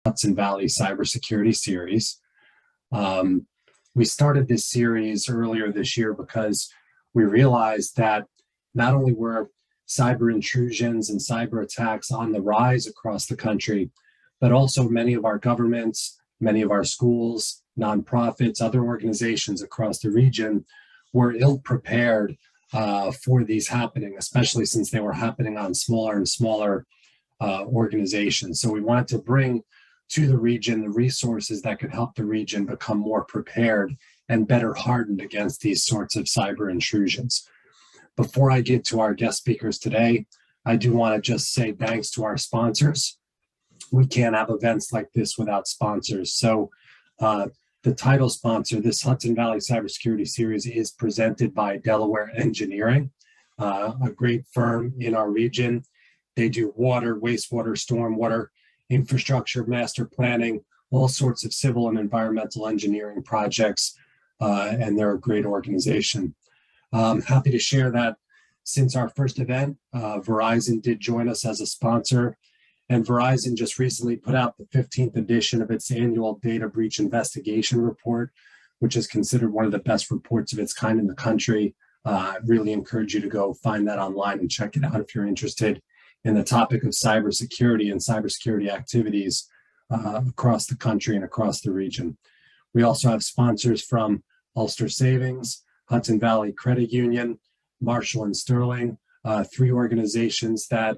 Hudson Valley Cybersecurity series. We started this series earlier this year because we realized that not only were cyber intrusions and cyber attacks on the rise across the country, but also many of our governments, many of our schools, nonprofits, other organizations across the region were ill prepared for these happening, especially since they were happening on smaller and smaller organizations. So we wanted to bring to the region the resources that could help the region become more prepared and better hardened against these sorts of cyber intrusions. Before I get to our guest speakers today, I do want to just say thanks to our sponsors. We can't have events like this without sponsors. So the title sponsor, this Hudson Valley Cybersecurity Series, is presented by Delaware Engineering, a great firm in our region. They do water, wastewater, stormwater, infrastructure, master planning, all sorts of civil and environmental engineering projects, and they're a great organization. I'm happy to share that since our first event, Verizon did join us as a sponsor, and Verizon just recently put out the 15th edition of its annual data breach investigation report, which is considered one of the best reports of its kind in the country. I really encourage you to go find that online and check it out if you're interested in the topic of cybersecurity and cybersecurity activities across the country and across the region. We also have sponsors from Ulster Savings, Hudson Valley Credit Union, Marshall and Sterling, three organizations that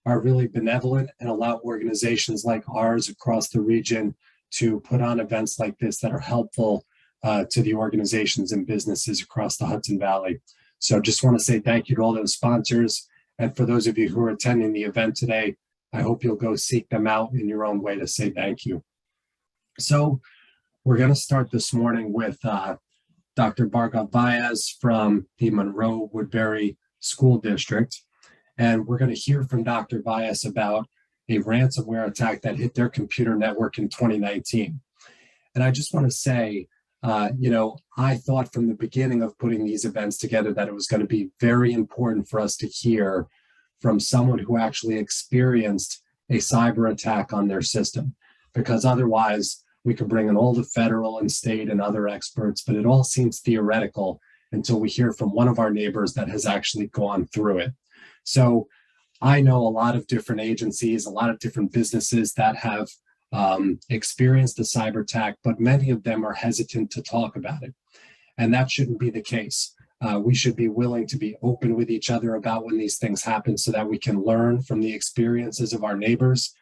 are really benevolent and allow organizations like ours across the region to put on events like this that are helpful to the organizations and businesses across the Hudson Valley. So just want to say thank you to all those sponsors. And for those of you who are attending the event today, I hope you'll go seek them out in your own way to say thank you. So we're going to start this morning with Dr. Bhargav Vyas from the Monroe-Woodbury School District. And we're going to hear from Dr. Vyas about a ransomware attack that hit their computer network in 2019. And I just want to say, I thought from the beginning of putting these events together that it was going to be very important for us to hear from someone who actually experienced a cyber attack on their system, because otherwise we could bring in all the federal and state and other experts, but it all seems theoretical until we hear from one of our neighbors that has actually gone through it. So I know a lot of different agencies, a lot of different businesses that have experienced a cyber attack, but many of them are hesitant to talk about it. And that shouldn't be the case. We should be willing to be open with each other about when these things happen so that we can learn from the experiences of our neighbors.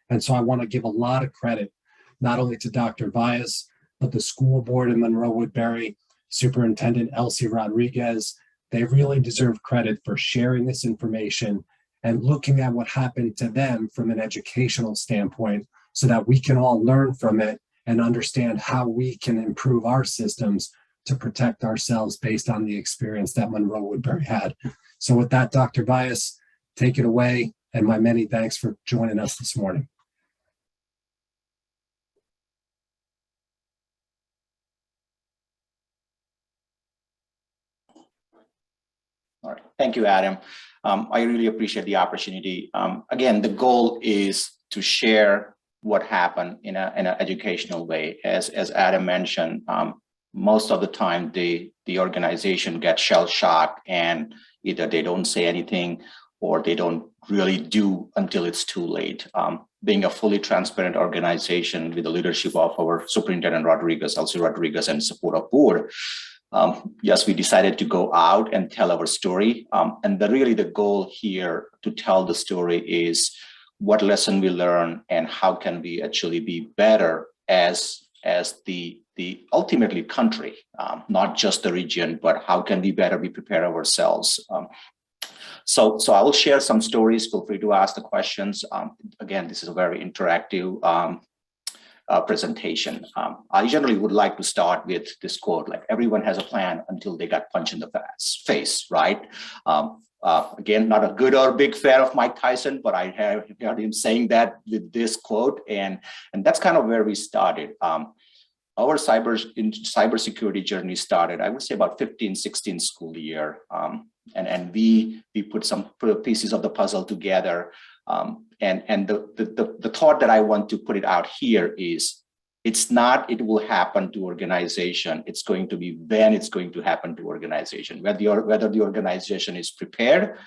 And so I want to give a lot of credit, not only to Dr. Vyas, but the school board in Monroe-Woodbury, Superintendent Elsie Rodriguez. They really deserve credit for sharing this information and looking at what happened to them from an educational standpoint so that we can all learn from it and understand how we can improve our systems to protect ourselves based on the experience that Monroe-Woodbury had. So with that, Dr. Vyas, take it away, and my many thanks for joining us this morning. All right, thank you, Adam. I really appreciate the opportunity. Again, the goal is to share what happened in an educational way. As Adam mentioned, most of the time the organization gets shell-shocked and either they don't say anything or they don't really do until it's too late. Being a fully transparent organization with the leadership of our Superintendent Rodriguez, Elsie Rodriguez, and support of board, yes, we decided to go out and tell our story. And really the goal here to tell the story is what lesson we learn and how can we actually be better as the ultimately country, not just the region, but how can we better be prepare ourselves. So I will share some stories. Feel free to ask the questions. Again, this is a very interactive presentation. I generally would like to start with this quote, like everyone has a plan until they got punched in the face, right? Again, not a good or big fan of Mike Tyson, but I have heard him saying that with this quote, and that's kind of where we started. Our cybersecurity journey started, I would say about 15, 16 school year. And we put some pieces of the puzzle together. And the thought that I want to put it out here is, it's not it will happen to organization. It's going to be when it's going to happen to organization, whether the organization is prepared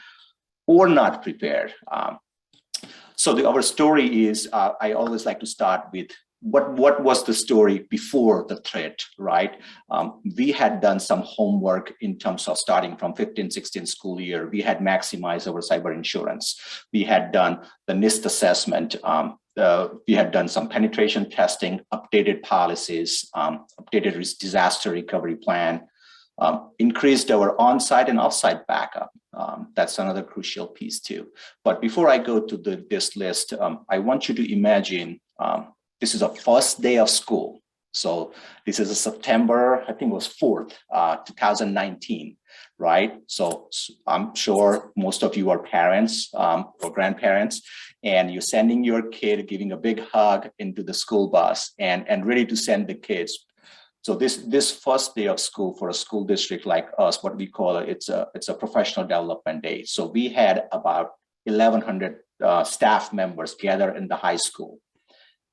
or not prepared. So our story is, I always like to start with what was the story before the threat, right? We had done some homework in terms of starting from 15-16 school year. We had maximized our cyber insurance. We had done the NIST assessment. We had done some penetration testing, updated policies, updated disaster recovery plan, increased our on-site and off-site backup. That's another crucial piece too. But before I go to this list, I want you to imagine this is a first day of school. So this is a September, I think it was 4th, 2019, right? So I'm sure most of you are parents or grandparents, and you're sending your kid, giving a big hug into the school bus and ready to send the kids. So this first day of school for a school district like us, what we call it's a professional development day. So we had about 1,100 staff members gather in the high school.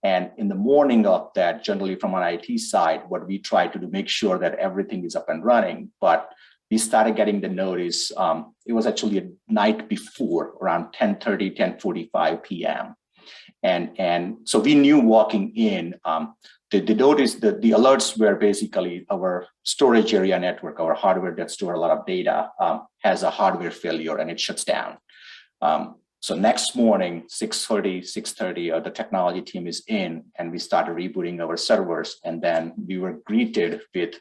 And in the morning of that, generally from an IT side, what we try to do, make sure that everything is up and running. But we started getting the notice. It was actually a night before, around 10:30, 10:45 p.m. And so we knew walking in, the notice, the alerts were basically our storage area network, our hardware that store a lot of data, has a hardware failure and it shuts down. So next morning, 6:30, the technology team is in and we started rebooting our servers. And then we were greeted with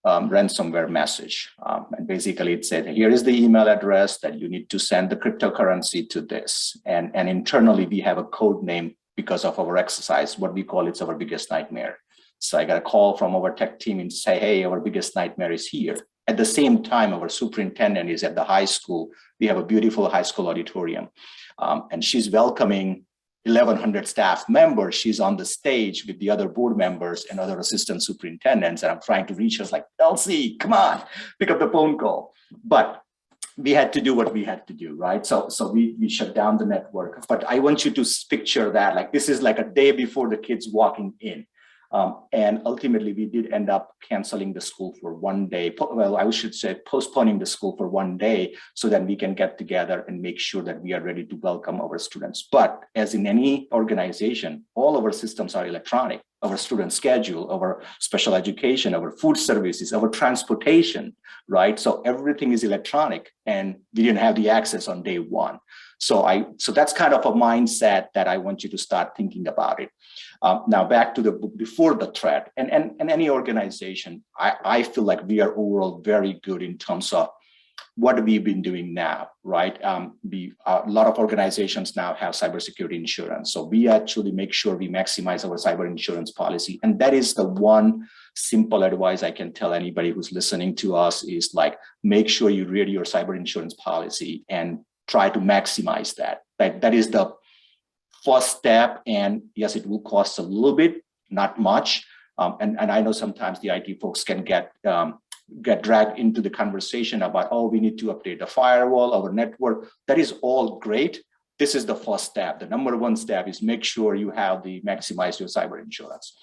ransomware message. And basically it said, here is the email address that you need to send the cryptocurrency to this. And internally we have a code name because of our exercise, what we call it's our biggest nightmare. So I got a call from our tech team and say, hey, our biggest nightmare is here. At the same time, our superintendent is at the high school. We have a beautiful high school auditorium, and she's welcoming 1,100 staff members. She's on the stage with the other board members and other assistant superintendents, and I'm trying to reach her like, Elsie, come on, pick up the phone call. But we had to do what we had to do, right? So we shut down the network. But I want you to picture that, like this is like a day before the kids walking in. And ultimately, we did end up canceling the school for one day. Well, I should say postponing the school for one day so that we can get together and make sure that we are ready to welcome our students. But as in any organization, all of our systems are electronic. Our student schedule, our special education, our food services, our transportation, right? So everything is electronic and we didn't have the access on day one. So that's kind of a mindset that I want you to start thinking about it. Now back to before the threat, and any organization, I feel like we are overall very good in terms of what we've been doing now, right? A lot of organizations now have cybersecurity insurance. So we actually make sure we maximize our cyber insurance policy. And that is the one simple advice I can tell anybody who's listening to us is like, make sure you read your cyber insurance policy and try to maximize that. That is the first step. And yes, it will cost a little bit, not much. And I know sometimes the IT folks can get dragged into the conversation about, oh, we need to update the firewall, our network. That is all great. This is the first step. The number one step is make sure you have the maximize your cyber insurance.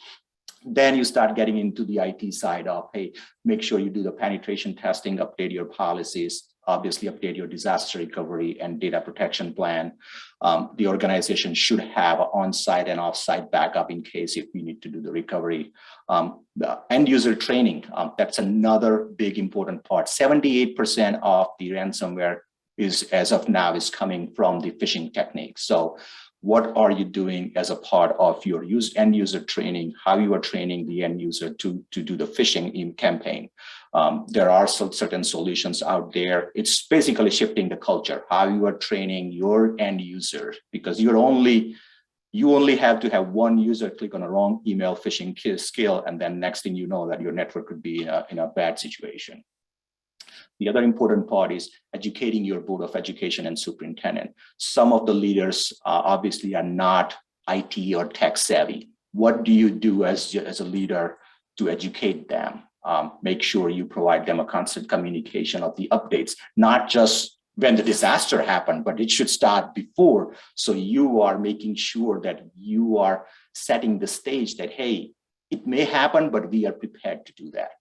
Then you start getting into the IT side of, hey, make sure you do the penetration testing, update your policies, obviously update your disaster recovery and data protection plan. The organization should have on-site and off-site backup in case if we need to do the recovery. The end user training, that's another big important part. 78% of the ransomware is, as of now, is coming from the phishing technique. So what are you doing as a part of your end user training, how you are training the end user to do the phishing campaign? There are certain solutions out there. It's basically shifting the culture, how you are training your end user, because you only have to have one user click on a wrong email phishing skill, and then next thing you know that your network could be in a bad situation. The other important part is educating your board of education and superintendent. Some of the leaders obviously are not IT or tech savvy. What do you do as a leader to educate them? Make sure you provide them a constant communication of the updates, not just when the disaster happened, but it should start before. So you are making sure that you are setting the stage that, hey, it may happen, but we are prepared to do that.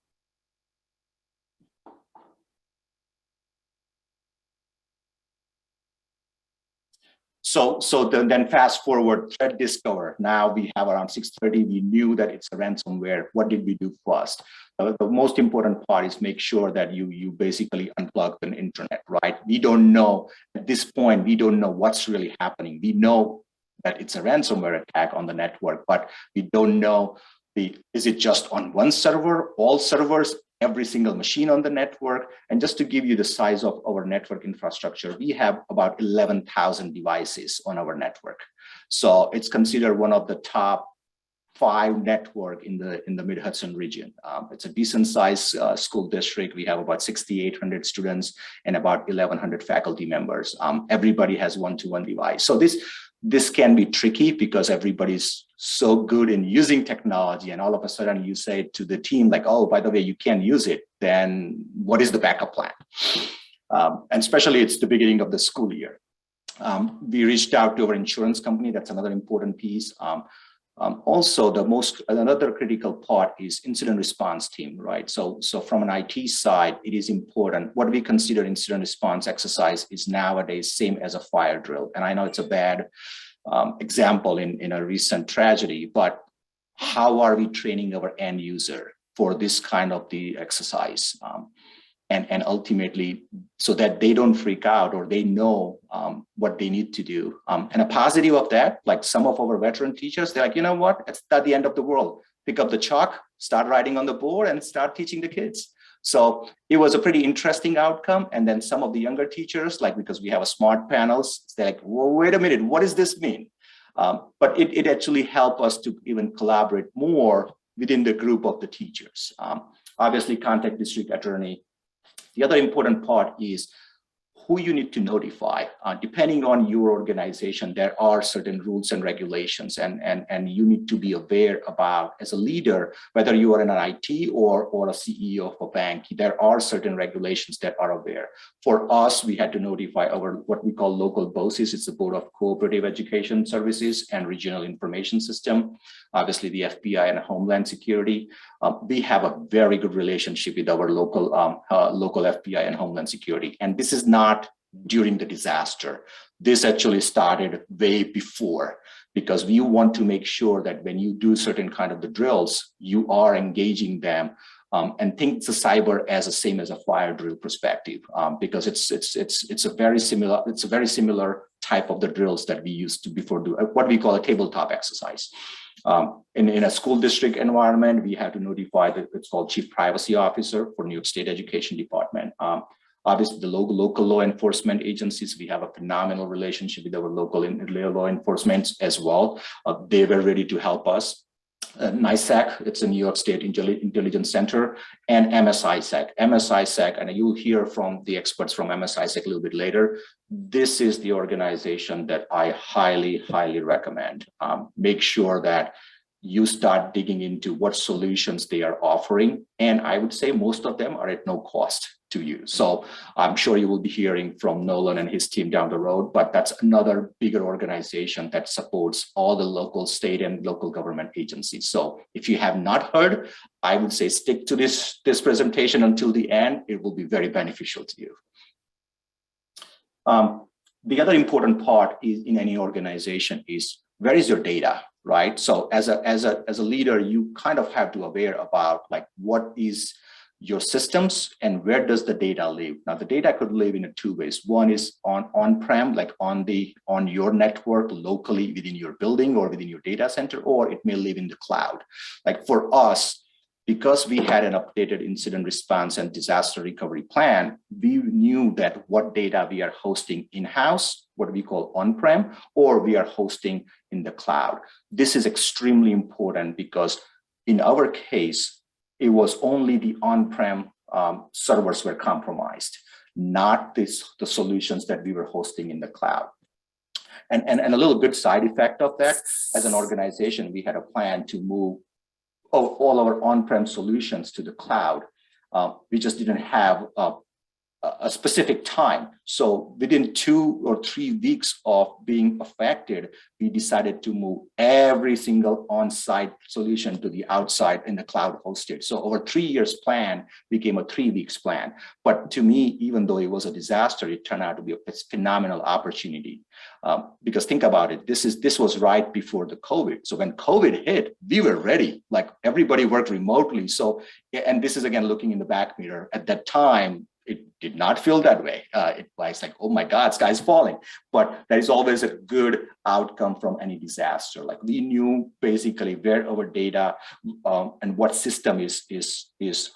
So then fast forward, threat discover. Now we have around 6:30. We knew that it's a ransomware. What did we do first? The most important part is make sure that you basically unplug the internet, right? We don't know at this point, we don't know what's really happening. We know that it's a ransomware attack on the network, but we don't know is it just on one server, all servers, every single machine on the network? And just to give you the size of our network infrastructure, we have about 11,000 devices on our network. So it's considered one of the top 5 network in the Mid-Hudson region. It's a decent sized school district. We have about 6,800 students and about 1,100 faculty members. Everybody has one-to-one device. So this can be tricky because everybody's so good in using technology, and all of a sudden you say to the team like, oh, by the way, you can't use it, then what is the backup plan? And especially it's the beginning of the school year. We reached out to our insurance company. That's another important piece. Also, another critical part is incident response team, right? So from an IT side, it is important. What we consider incident response exercise is nowadays same as a fire drill. And I know it's a bad example in a recent tragedy, but how are we training our end user for this kind of the exercise? And ultimately, so that they don't freak out or they know what they need to do. And a positive of that, like some of our veteran teachers, they're like, you know what, it's not the end of the world. Pick up the chalk, start writing on the board and start teaching the kids. So it was a pretty interesting outcome. And then some of the younger teachers, like because we have a smart panels, they're like, well, wait a minute, what does this mean? But it actually helped us to even collaborate more within the group of the teachers. Obviously, contact district attorney. The other important part is who you need to notify. Depending on your organization, there are certain rules and regulations, and you need to be aware about, as a leader, whether you are in an IT or a CEO of a bank, there are certain regulations that are aware. For us, we had to notify our what we call local BOSIS. It's the Board of Cooperative Education Services and Regional Information System. Obviously, the FBI and Homeland Security. We have a very good relationship with our local FBI and Homeland Security, and this is not during the disaster. This actually started way before, because we want to make sure that when you do certain kind of the drills, you are engaging them and think the cyber as the same as a fire drill perspective, because it's a very similar type of the drills that we used to before do what we call a tabletop exercise. In a school district environment, we have to notify it's called Chief Privacy Officer for New York State Education Department. Obviously, the local law enforcement agencies, we have a phenomenal relationship with our local law enforcement as well. They were ready to help us. NISAC, it's a New York State Intelligence Center, and MSISAC. MSISAC, and you'll hear from the experts from MSISAC a little bit later. This is the organization that I highly, highly recommend. Make sure that you start digging into what solutions they are offering. And I would say most of them are at no cost to you. So I'm sure you will be hearing from Nolan and his team down the road, but that's another bigger organization that supports all the local, state, and local government agencies. So if you have not heard, I would say stick to this presentation until the end. It will be very beneficial to you. The other important part is in any organization is, where is your data, right? So as a leader, you kind of have to aware about like what is your systems and where does the data live. Now the data could live in two ways. One is on-prem, like on your network locally within your building or within your data center, or it may live in the cloud. Like for us, because we had an updated incident response and disaster recovery plan, we knew that what data we are hosting in-house, what we call on-prem, or we are hosting in the cloud. This is extremely important because in our case, it was only the on-prem servers were compromised, not the solutions that we were hosting in the cloud. And a little good side effect of that, as an organization, we had a plan to move all our on-prem solutions to the cloud. We just didn't have a specific time. So within 2 or 3 weeks of being affected, we decided to move every single on-site solution to the outside in the cloud hosted. So our 3 years plan became a 3 weeks plan. But to me, even though it was a disaster, it turned out to be a phenomenal opportunity. Because think about it, this was right before the COVID. So when COVID hit, we were ready, like everybody worked remotely. So, and this is again, looking in the back mirror, at that time, it did not feel that way. It was like, oh my God, sky's falling. But there is always a good outcome from any disaster. Like we knew basically where our data and what system is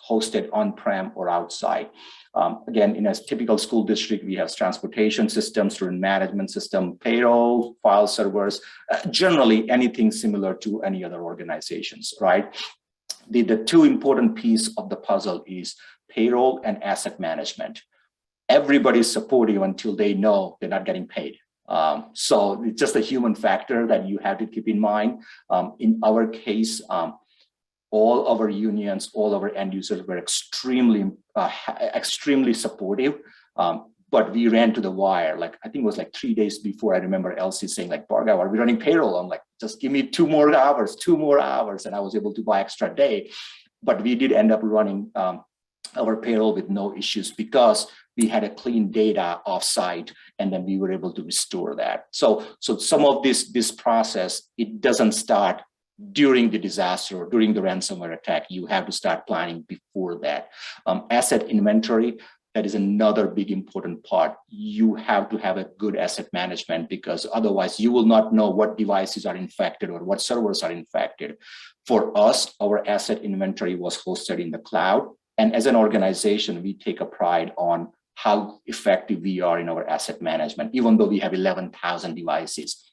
hosted on-prem or outside. Again, in a typical school district, we have transportation systems, student management system, payroll, file servers, generally anything similar to any other organizations, right? The two important pieces of the puzzle is payroll and asset management. Everybody's supportive until they know they're not getting paid. So it's just a human factor that you have to keep in mind. In our case, all our unions, all our end users were extremely supportive. But we ran to the wire. Like, I think it was like 3 days before, I remember Elsie saying like, Bhargav, are we running payroll? I'm like, just give me 2 more hours. And I was able to buy extra day. But we did end up running our payroll with no issues because we had a clean data offsite, and then we were able to restore that. So some of this process, it doesn't start during the disaster or during the ransomware attack. You have to start planning before that. Asset inventory, that is another big important part. You have to have a good asset management, because otherwise you will not know what devices are infected or what servers are infected. For us, our asset inventory was hosted in the cloud. And as an organization, we take a pride on how effective we are in our asset management, even though we have 11,000 devices.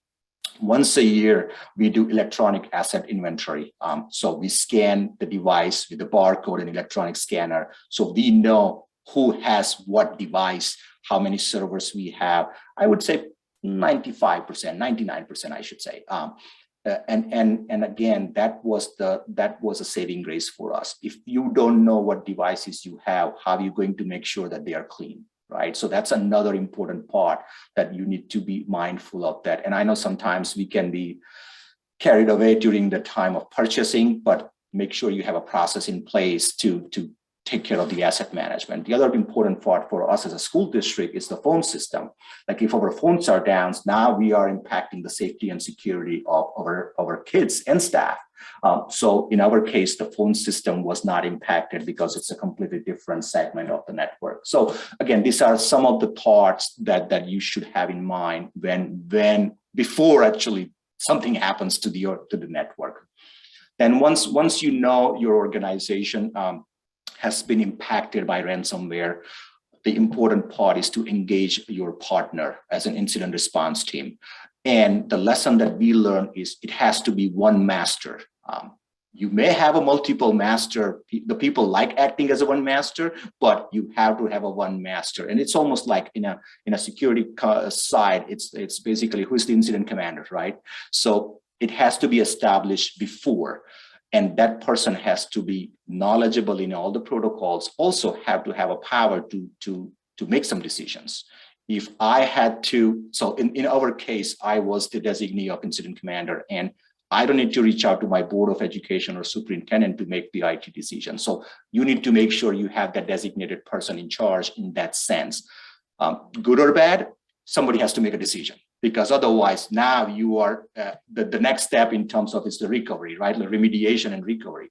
Once a year, we do electronic asset inventory. So we scan the device with the barcode and electronic scanner. So we know who has what device, how many servers we have. I would say 95%, 99%, I should say. And again, that was a saving grace for us. If you don't know what devices you have, how are you going to make sure that they are clean, right? So that's another important part that you need to be mindful of that. And I know sometimes we can be carried away during the time of purchasing, but make sure you have a process in place to take care of the asset management. The other important part for us as a school district is the phone system. Like if our phones are down, now we are impacting the safety and security of our kids and staff. So in our case, the phone system was not impacted because it's a completely different segment of the network. So again, these are some of the thoughts that you should have in mind before actually something happens to the network. Then once you know your organization has been impacted by ransomware, the important part is to engage your partner as an incident response team. And the lesson that we learned is it has to be one master. You may have a multiple master. The people like acting as a one master, but you have to have a one master. And it's almost like in a security side, it's basically who's the incident commander, right? So it has to be established before. And that person has to be knowledgeable in all the protocols, also have to have a power to make some decisions. If I had to, so in our case, I was the designee of incident commander, and I don't need to reach out to my board of education or superintendent to make the IT decision. So you need to make sure you have that designated person in charge in that sense. Good or bad, somebody has to make a decision, because otherwise now you are the next step in terms of is the recovery, right? The remediation and recovery.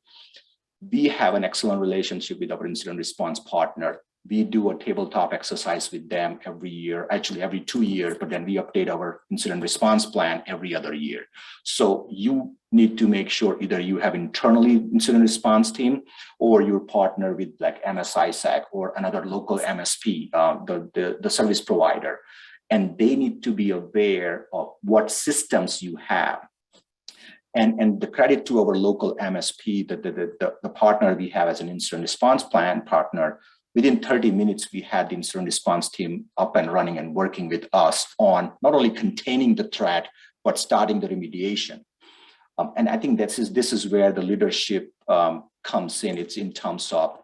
We have an excellent relationship with our incident response partner. We do a tabletop exercise with them every year, actually every 2 years, but then we update our incident response plan every other year. So you need to make sure either you have internally incident response team, or your partner with like MSISAC or another local MSP, the service provider. And they need to be aware of what systems you have. And the credit to our local MSP, the partner we have as an incident response plan partner, within 30 minutes, we had the incident response team up and running and working with us on not only containing the threat, but starting the remediation. And I think this is where the leadership comes in. It's in terms of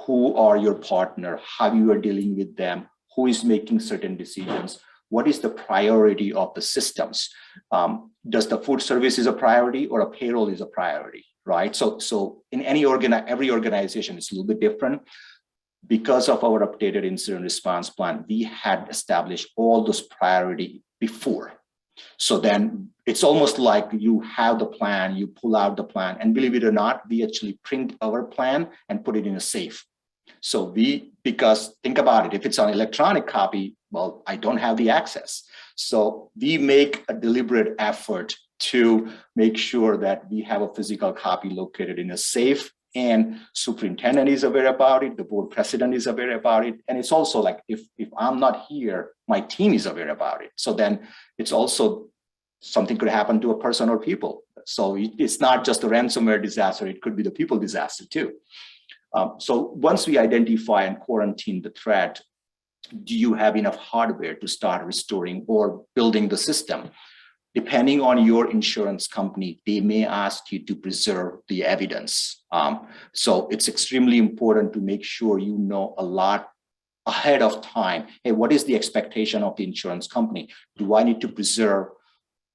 who are your partner, how you are dealing with them, who is making certain decisions, what is the priority of the systems? Does the food service is a priority or a payroll is a priority, right? So in every organization, it's a little bit different. Because of our updated incident response plan, we had established all those priority before. So then it's almost like you have the plan, you pull out the plan, and believe it or not, we actually print our plan and put it in a safe. So because think about it, if it's an electronic copy, well, I don't have the access. So we make a deliberate effort to make sure that we have a physical copy located in a safe, and superintendent is aware about it, the board president is aware about it. And it's also like, if I'm not here, my team is aware about it. So then it's also something could happen to a person or people. So it's not just a ransomware disaster, it could be the people disaster too. So once we identify and quarantine the threat, do you have enough hardware to start restoring or building the system? Depending on your insurance company, they may ask you to preserve the evidence. So it's extremely important to make sure you know a lot ahead of time. Hey, what is the expectation of the insurance company? Do I need to preserve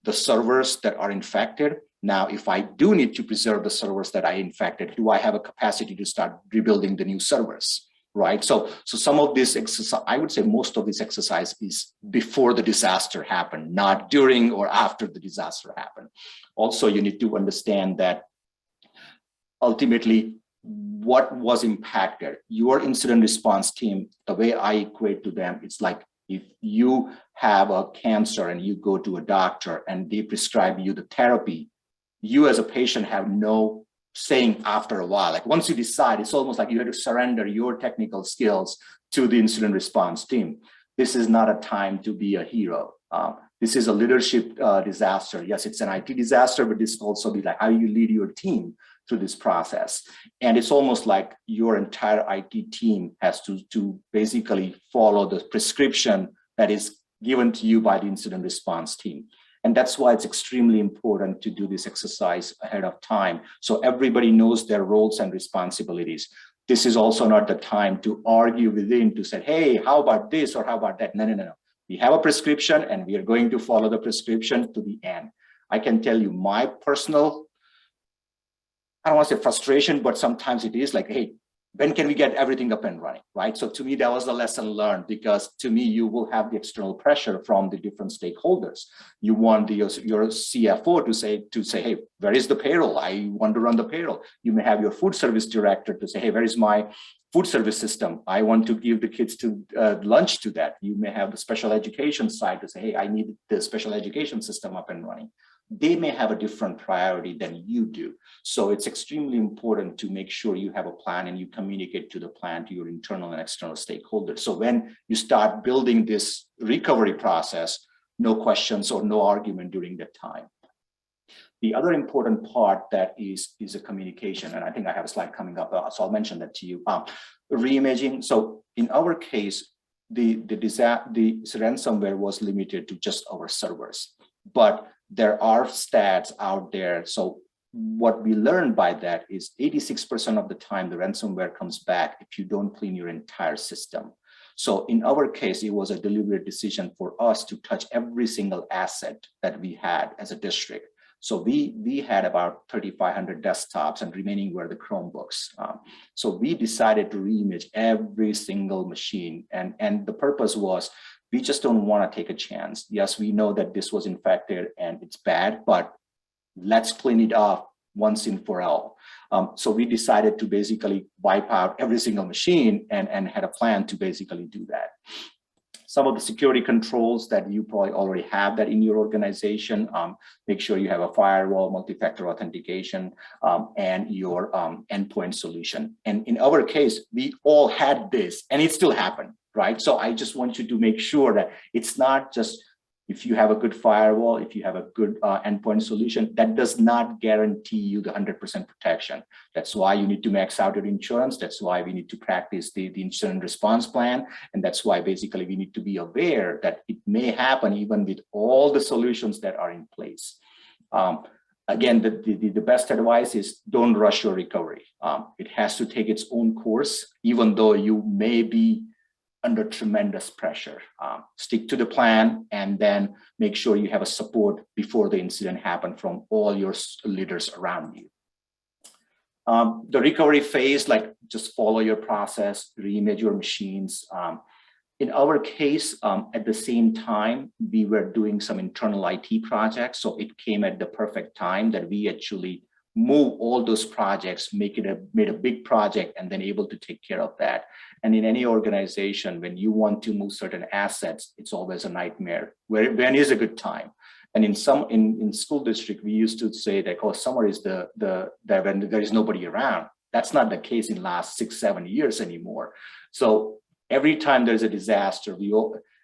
the servers that are infected? Now, if I do need to preserve the servers that I infected, do I have a capacity to start rebuilding the new servers? Right. So some of this exercise, I would say most of this exercise is before the disaster happened, not during or after the disaster happened. Also, you need to understand that ultimately what was impacted, your incident response team, the way I equate to them, it's like if you have a cancer and you go to a doctor and they prescribe you the therapy, you as a patient have no saying after a while. Like once you decide, it's almost like you have to surrender your technical skills to the incident response team. This is not a time to be a hero. This is a leadership disaster. Yes, it's an IT disaster, but this also be like how you lead your team through this process. And it's almost like your entire IT team has to basically follow the prescription that is given to you by the incident response team. And that's why it's extremely important to do this exercise ahead of time, so everybody knows their roles and responsibilities. This is also not the time to argue within to say, hey, how about this or how about that? No. We have a prescription and we are going to follow the prescription to the end. I can tell you my personal, I don't want to say frustration, but sometimes it is like, hey, when can we get everything up and running, right? So to me, that was the lesson learned, because to me, you will have the external pressure from the different stakeholders. You want your CFO to say, hey, where is the payroll? I want to run the payroll. You may have your food service director to say, hey, where is my food service system? I want to give the kids to lunch to that. You may have the special education side to say, hey, I need the special education system up and running. They may have a different priority than you do. So it's extremely important to make sure you have a plan and you communicate to the plan to your internal and external stakeholders. So when you start building this recovery process, no questions or no argument during that time. The other important part that is a communication, and I think I have a slide coming up, so I'll mention that to you. Reimaging. So in our case, the ransomware was limited to just our servers, but there are stats out there. So what we learned by that is 86% of the time the ransomware comes back if you don't clean your entire system. So in our case, it was a deliberate decision for us to touch every single asset that we had as a district. So we had about 3,500 desktops and remaining were the Chromebooks. So we decided to reimage every single machine. And the purpose was, we just don't want to take a chance. Yes, we know that this was infected and it's bad, but let's clean it up once and for all. So we decided to basically wipe out every single machine and had a plan to basically do that. Some of the security controls that you probably already have that in your organization, make sure you have a firewall, multi-factor authentication, and your endpoint solution. And in our case, we all had this and it still happened, right? So I just want you to make sure that it's not just if you have a good firewall, if you have a good endpoint solution, that does not guarantee you the 100% protection. That's why you need to max out your insurance. That's why we need to practice the incident response plan. And that's why basically we need to be aware that it may happen even with all the solutions that are in place. again, the best advice is don't rush your recovery. It has to take its own course, even though you may be under tremendous pressure. Stick to the plan and then make sure you have a support before the incident happened from all your leaders around you. The recovery phase, like just follow your process, reimage your machines. In our case, at the same time, we were doing some internal IT projects. So it came at the perfect time that we actually move all those projects, made a big project, and then able to take care of that. And in any organization, when you want to move certain assets, it's always a nightmare. When is a good time? And in school district, we used to say that, oh, summer is the when there is nobody around. That's not the case in the last 6-7 years anymore. So every time there's a disaster,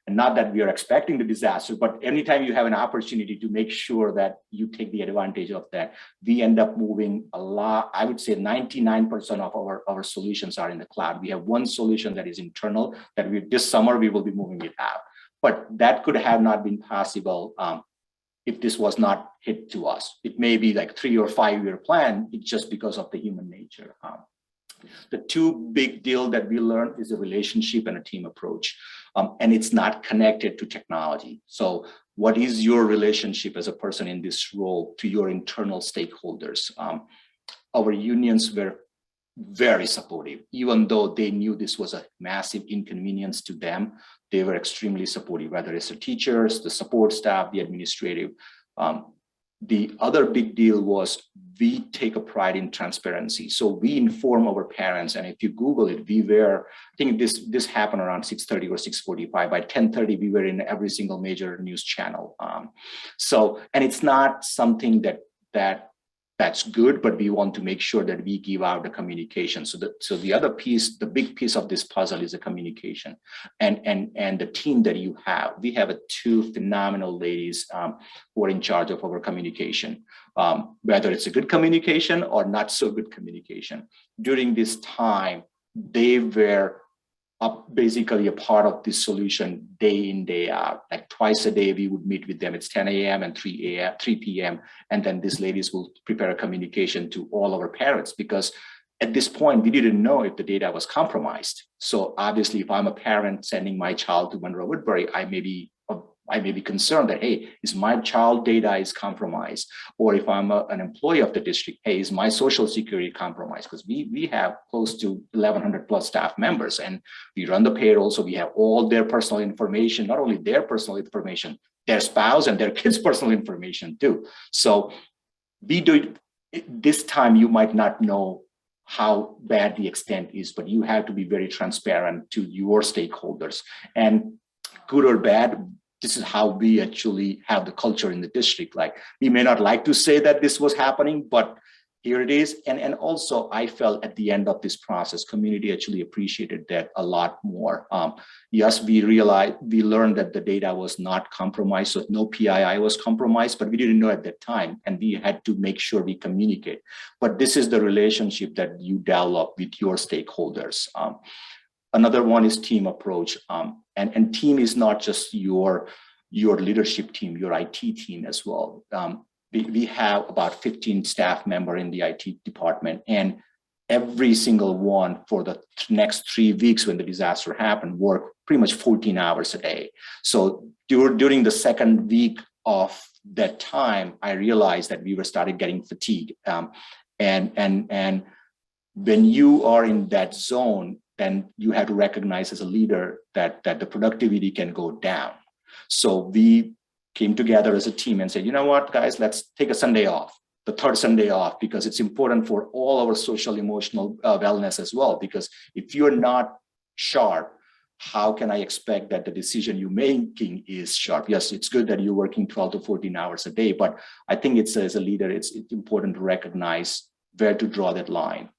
and not that we are expecting the disaster, but anytime you have an opportunity to make sure that you take the advantage of that, we end up moving a lot. I would say 99% of our solutions are in the cloud. We have one solution that is internal that this summer we will be moving it out. But that could have not been possible if this was not hit to us. It may be like 3 or 5 year plan, it's just because of the human nature. The two big deal that we learned is a relationship and a team approach. And it's not connected to technology. So what is your relationship as a person in this role to your internal stakeholders? Our unions were very supportive, even though they knew this was a massive inconvenience to them. They were extremely supportive, whether it's the teachers, the support staff, the administrative. The other big deal was we take a pride in transparency. So we inform our parents, and if you Google it, I think this happened around 6:30 or 6:45. By 10:30, we were in every single major news channel. And it's not something that's good, but we want to make sure that we give out the communication. So the other piece, the big piece of this puzzle is the communication and the team that you have. We have 2 phenomenal ladies who are in charge of our communication, whether it's a good communication or not so good communication. During this time, they were basically a part of this solution day in, day out. Like twice a day, we would meet with them. It's 10 a.m. and 3 p.m. And then these ladies will prepare a communication to all our parents, because at this point, we didn't know if the data was compromised. So obviously, if I'm a parent sending my child to Monroe Woodbury, I may be concerned that, hey, is my child data is compromised? Or if I'm an employee of the district, hey, is my social security compromised? Because we have close to 1,100 plus staff members, and we run the payroll, so we have all their personal information, not only their personal information, their spouse and their kids' personal information too. So we do it. This time, you might not know how bad the extent is, but you have to be very transparent to your stakeholders. And good or bad, this is how we actually have the culture in the district. Like, we may not like to say that this was happening, but here it is. And also, I felt at the end of this process, community actually appreciated that a lot more. Yes, we learned that the data was not compromised, so no PII was compromised, but we didn't know at that time, and we had to make sure we communicate. But this is the relationship that you develop with your stakeholders. Another one is team approach. And team is not just your leadership team, your IT team as well. We have about 15 staff members in the IT department, and every single one for the next 3 weeks when the disaster happened worked pretty much 14 hours a day. So during the second week of that time, I realized that we were started getting fatigued. And when you are in that zone, then you have to recognize as a leader that the productivity can go down. So we came together as a team and said, you know what, guys, let's take a Sunday off, the third Sunday off, because it's important for all our social emotional wellness as well. Because if you're not sharp, how can I expect that the decision you're making is sharp? Yes, it's good that you're working 12 to 14 hours a day, but I think it's, as a leader, it's important to recognize where to draw that line.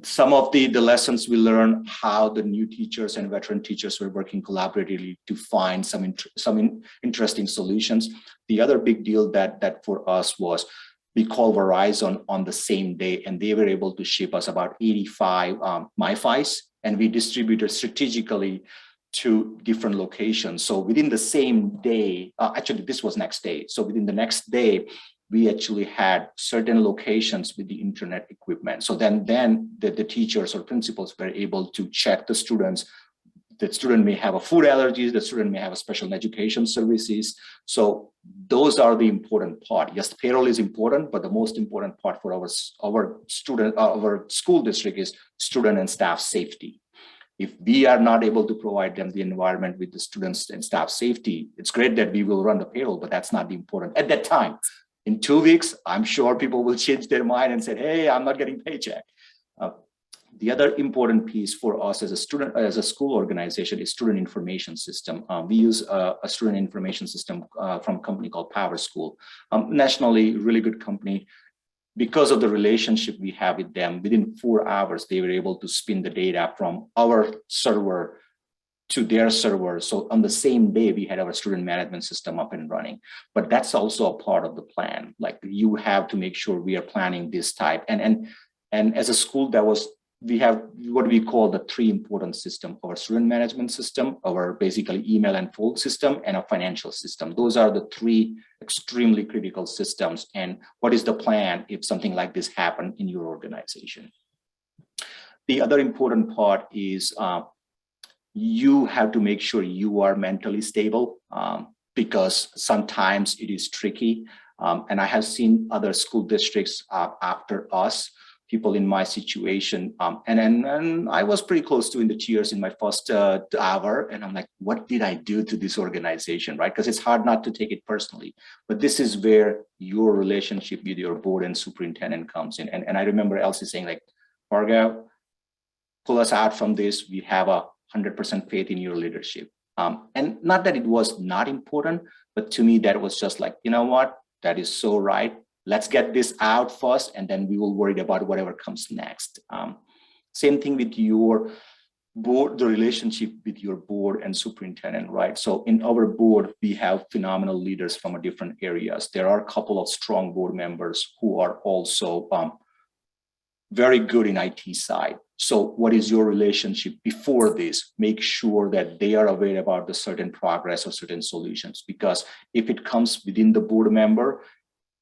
Some of the lessons we learned, how the new teachers and veteran teachers were working collaboratively to find some interesting solutions. The other big deal that for us was we called Verizon on the same day, and they were able to ship us about 85 MiFis, and we distributed strategically to different locations. So within the same day, actually this was next day. So within the next day, we actually had certain locations with the internet equipment. So then the teachers or principals were able to check the students. The student may have a food allergies, the student may have a special education services. So those are the important part. Yes, payroll is important, but the most important part for our school district is student and staff safety. If we are not able to provide them the environment with the students and staff safety, it's great that we will run the payroll, but that's not the important at that time. In 2 weeks, I'm sure people will change their mind and say, hey, I'm not getting paycheck. The other important piece for us as a school organization is student information system. We use a student information system from a company called PowerSchool, nationally really good company. Because of the relationship we have with them, within 4 hours, they were able to spin the data from our server to their server. So on the same day, we had our student management system up and running. But that's also a part of the plan. Like, you have to make sure we are planning this type. And as a school, we have what we call the 3 important systems: our student management system, our basically email and phone system, and a financial system. Those are the 3 extremely critical systems. And what is the plan if something like this happened in your organization? The other important part is you have to make sure you are mentally stable, because sometimes it is tricky. And I have seen other school districts after us, people in my situation, and I was pretty close to in the tears in my first hour, and I'm like, what did I do to this organization, right? Because it's hard not to take it personally, but this is where your relationship with your board and superintendent comes in. And I remember Elsie saying, like, Marga, pull us out from this. We have 100% faith in your leadership. And not that it was not important, but to me, that was just like, you know what, that is so right. Let's get this out first, and then we will worry about whatever comes next. Same thing with your board, the relationship with your board and superintendent, right? So in our board, we have phenomenal leaders from different areas. There are a couple of strong board members who are also very good in IT side. So what is your relationship before this? Make sure that they are aware about the certain progress or certain solutions, because if it comes within the board member,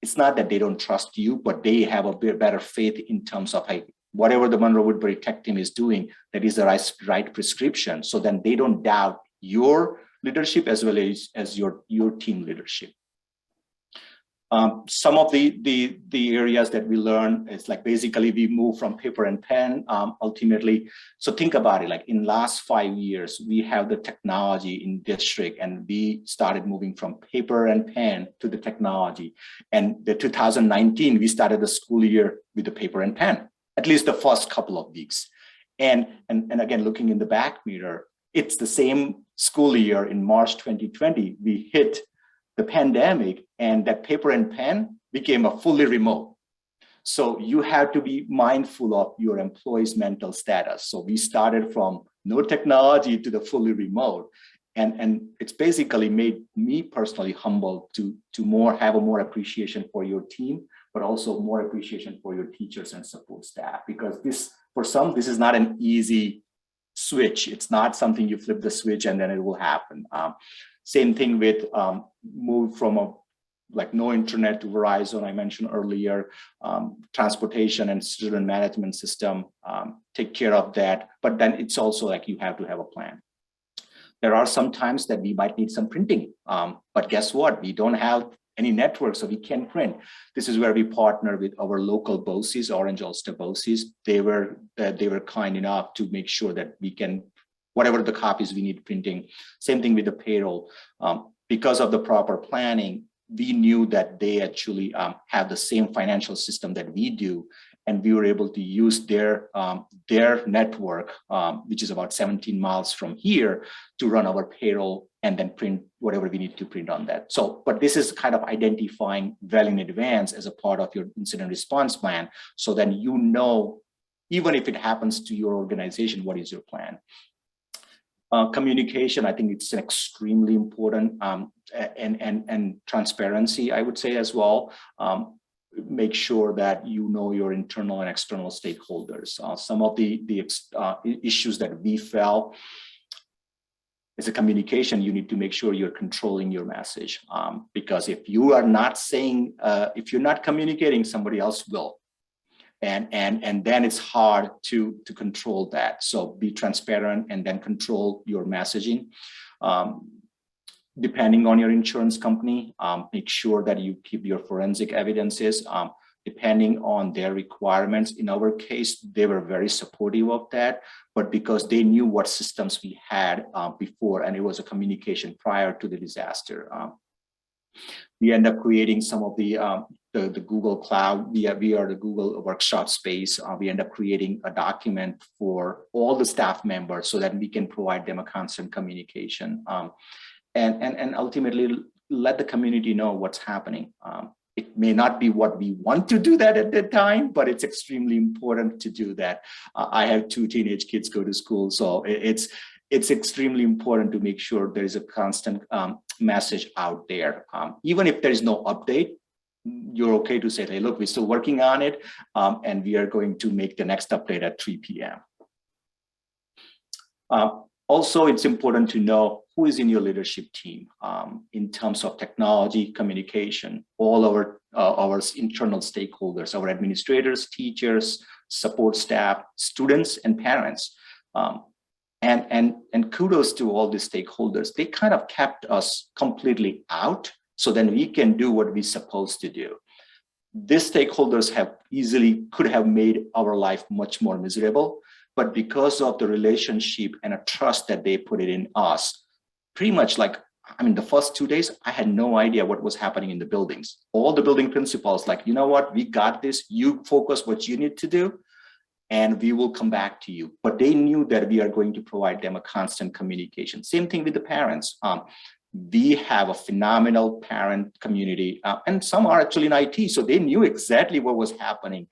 it's not that they don't trust you, but they have a bit better faith in terms of, hey, whatever the Monroe Woodbury tech team is doing, that is the right prescription. So then they don't doubt your leadership as well as your team leadership. Some of the areas that we learn is like, basically we move from paper and pen ultimately. So think about it, like in last 5 years, we have the technology in district, and we started moving from paper and pen to the technology. And the 2019, we started the school year with the paper and pen, at least the first couple of weeks. And again, looking in the back mirror, it's the same school year in March 2020, we hit the pandemic, and that paper and pen became a fully remote. So you have to be mindful of your employees' mental status. So we started from no technology to the fully remote. And it's basically made me personally humble to have a more appreciation for your team, but also more appreciation for your teachers and support staff, because for some, this is not an easy switch. It's not something you flip the switch and then it will happen. Same thing with move from no internet to Verizon, I mentioned earlier, transportation and student management system, take care of that. But then it's also like you have to have a plan. There are some times that we might need some printing, but guess what? We don't have any network, so we can't print. This is where we partner with our local BOCES, Orange Ulster BOCES. They were kind enough to make sure that we can, whatever the copies we need printing. Same thing with the payroll. Because of the proper planning, we knew that they actually have the same financial system that we do, and we were able to use their network, which is about 17 miles from here, to run our payroll and then print whatever we need to print on that. So, but this is kind of identifying well in advance as a part of your incident response plan, so then you know, even if it happens to your organization, what is your plan? Communication, I think it's extremely important, and transparency, I would say as well. Make sure that you know your internal and external stakeholders. Some of the issues that we felt, as a communication, you need to make sure you're controlling your message, because if you are not saying, if you're not communicating, somebody else will. And then it's hard to control that. So be transparent and then control your messaging. Depending on your insurance company, make sure that you keep your forensic evidences, depending on their requirements. In our case, they were very supportive of that, but because they knew what systems we had before, and it was a communication prior to the disaster. We end up creating some of the Google Cloud via the Google workshop space. We end up creating a document for all the staff members so that we can provide them a constant communication. And ultimately let the community know what's happening. It may not be what we want to do that at that time, but it's extremely important to do that. I have 2 teenage kids go to school, so it's extremely important to make sure there is a constant message out there. Even if there is no update, you're okay to say, hey, look, we're still working on it, and we are going to make the next update at 3 p.m. Also, it's important to know who is in your leadership team in terms of technology, communication, all our internal stakeholders, our administrators, teachers, support staff, students, and parents. And kudos to all the stakeholders. They kind of kept us completely out so then we can do what we're supposed to do. These stakeholders could have made our life much more miserable, but because of the relationship and a trust that they put it in us, pretty much like, I mean, the first 2 days, I had no idea what was happening in the buildings. All the building principals, like, you know what, we got this, you focus what you need to do, and we will come back to you. But they knew that we are going to provide them a constant communication. Same thing with the parents. We have a phenomenal parent community, and some are actually in IT, so they knew exactly what was happening.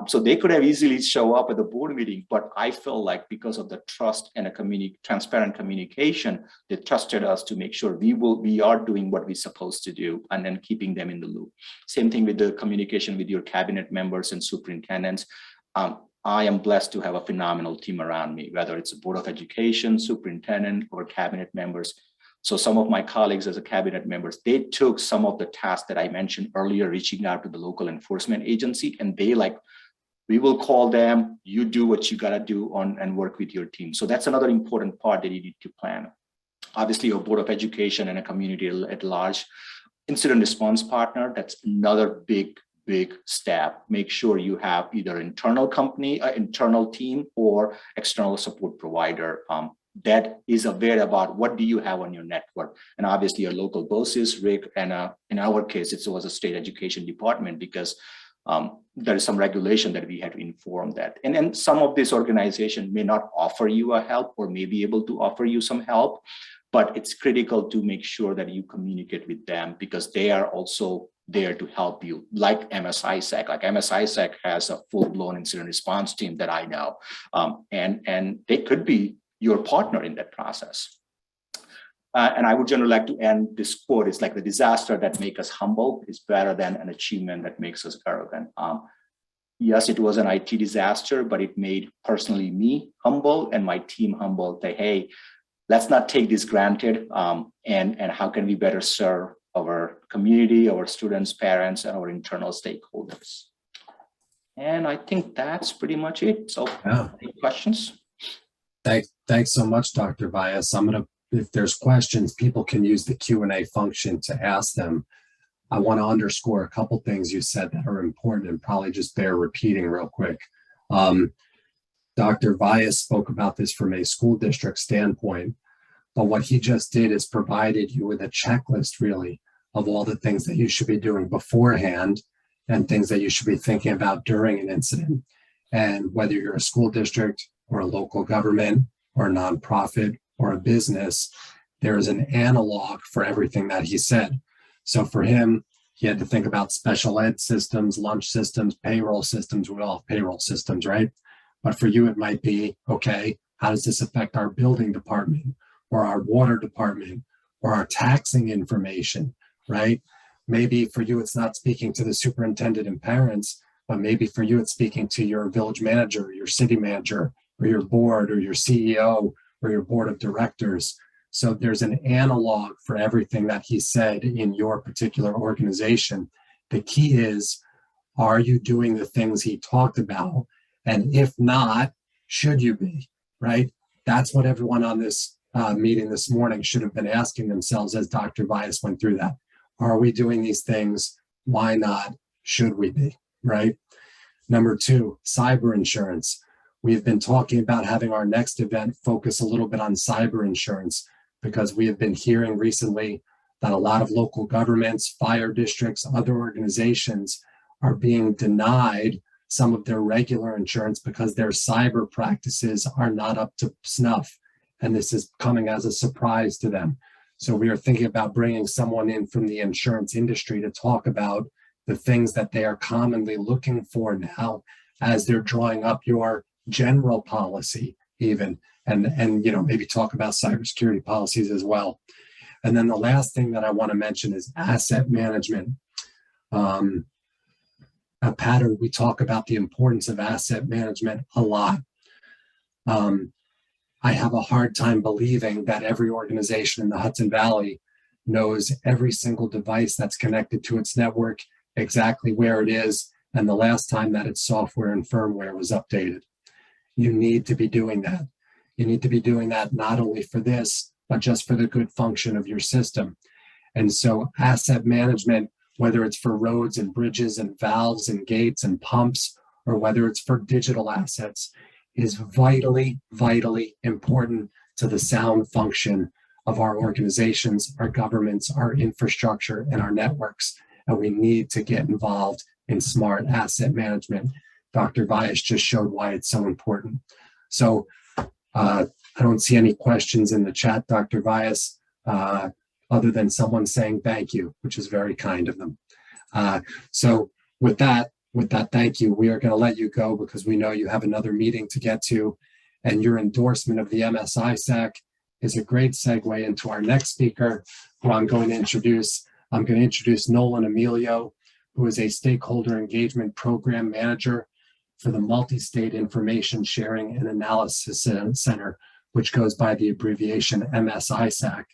So they could have easily show up at the board meeting, but I feel like because of the trust and a transparent communication, they trusted us to make sure we are doing what we're supposed to do, and then keeping them in the loop. Same thing with the communication with your cabinet members and superintendents. I am blessed to have a phenomenal team around me, whether it's a board of education, superintendent, or cabinet members. So some of my colleagues as a cabinet members, they took some of the tasks that I mentioned earlier, reaching out to the local enforcement agency, and they we will call them, you do what you gotta do and work with your team. So that's another important part that you need to plan. Obviously, your board of education and a community at large. Incident response partner, that's another big step. Make sure you have either internal team or external support provider that is aware about what do you have on your network. And obviously your local bosses, Rick, and in our case, it was a state education department because there is some regulation that we had to inform that. And then some of this organization may not offer you a help or may be able to offer you some help, but it's critical to make sure that you communicate with them because they are also there to help you, like MSISAC. Like MSISAC has a full-blown incident response team that I know, and they could be your partner in that process. And I would generally like to end this quote. It's like the disaster that makes us humble is better than an achievement that makes us arrogant. Yes, it was an IT disaster, but it made personally me humble and my team humble. That hey, let's not take this granted. And how can we better serve our community, our students, parents, and our internal stakeholders? And I think that's pretty much it. So, any questions? Thanks so much, Dr. Vyas. If there's questions, people can use the Q&A function to ask them. I want to underscore a couple things you said that are important and probably just bear repeating real quick. Dr. Vyas spoke about this from a school district standpoint, but what he just did is provided you with a checklist really of all the things that you should be doing beforehand and things that you should be thinking about during an incident. And whether you're a school district or a local government or a nonprofit or a business, there is an analog for everything that he said. So for him, he had to think about special ed systems, lunch systems, payroll systems. We all have payroll systems, right? But for you, it might be, okay, how does this affect our building department or our water department or our taxing information, right? Maybe for you, it's not speaking to the superintendent and parents, but maybe for you, it's speaking to your village manager, your city manager, or your board, or your CEO, or your board of directors. So there's an analog for everything that he said in your particular organization. The key is, are you doing the things he talked about? And if not, should you be, right? That's what everyone on this meeting this morning should have been asking themselves as Dr. Bias went through that. Are we doing these things? Why not? Should we be, right? Number two, cyber insurance. We've been talking about having our next event focus a little bit on cyber insurance because we have been hearing recently that a lot of local governments, fire districts, other organizations are being denied some of their regular insurance because their cyber practices are not up to snuff. And this is coming as a surprise to them. So we are thinking about bringing someone in from the insurance industry to talk about the things that they are commonly looking for now as they're drawing up your general policy even, and you know, maybe talk about cybersecurity policies as well. And then the last thing that I want to mention is asset management. A pattern, we talk about the importance of asset management a lot. I have a hard time believing that every organization in the Hudson Valley knows every single device that's connected to its network, exactly where it is, and the last time that its software and firmware was updated. You need to be doing that. You need to be doing that not only for this, but just for the good function of your system. And so asset management, whether it's for roads and bridges and valves and gates and pumps, or whether it's for digital assets, is vitally, vitally important to the sound function of our organizations, our governments, our infrastructure, and our networks. And we need to get involved in smart asset management. Dr. Vyas just showed why it's so important. So I don't see any questions in the chat, Dr. Vyas, other than someone saying thank you, which is very kind of them. So with that, thank you. We are going to let you go because we know you have another meeting to get to, and your endorsement of the MSISAC is a great segue into our next speaker, who I'm going to introduce. I'm going to introduce Nolan Emilio, who is a stakeholder engagement program manager for the Multi-State Information Sharing and Analysis Center, which goes by the abbreviation MSISAC.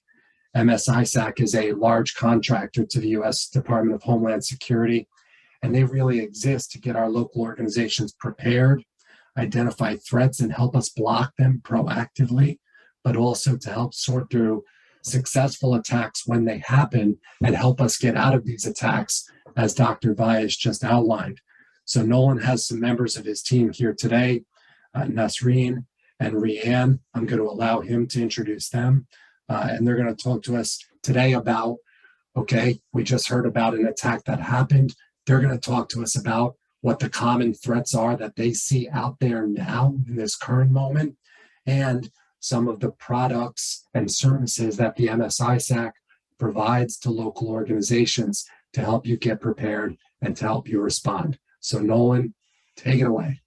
MSISAC is a large contractor to the U.S. Department of Homeland Security, and they really exist to get our local organizations prepared, identify threats, and help us block them proactively, but also to help sort through successful attacks when they happen and help us get out of these attacks, as Dr. Vyas just outlined. So Nolan has some members of his team here today, Nasreen and Rianne. I'm going to allow him to introduce them. And they're going to talk to us today about, okay, we just heard about an attack that happened. They're going to talk to us about what the common threats are that they see out there now in this current moment, and some of the products and services that the MSISAC provides to local organizations to help you get prepared and to help you respond. So Nolan, take it away.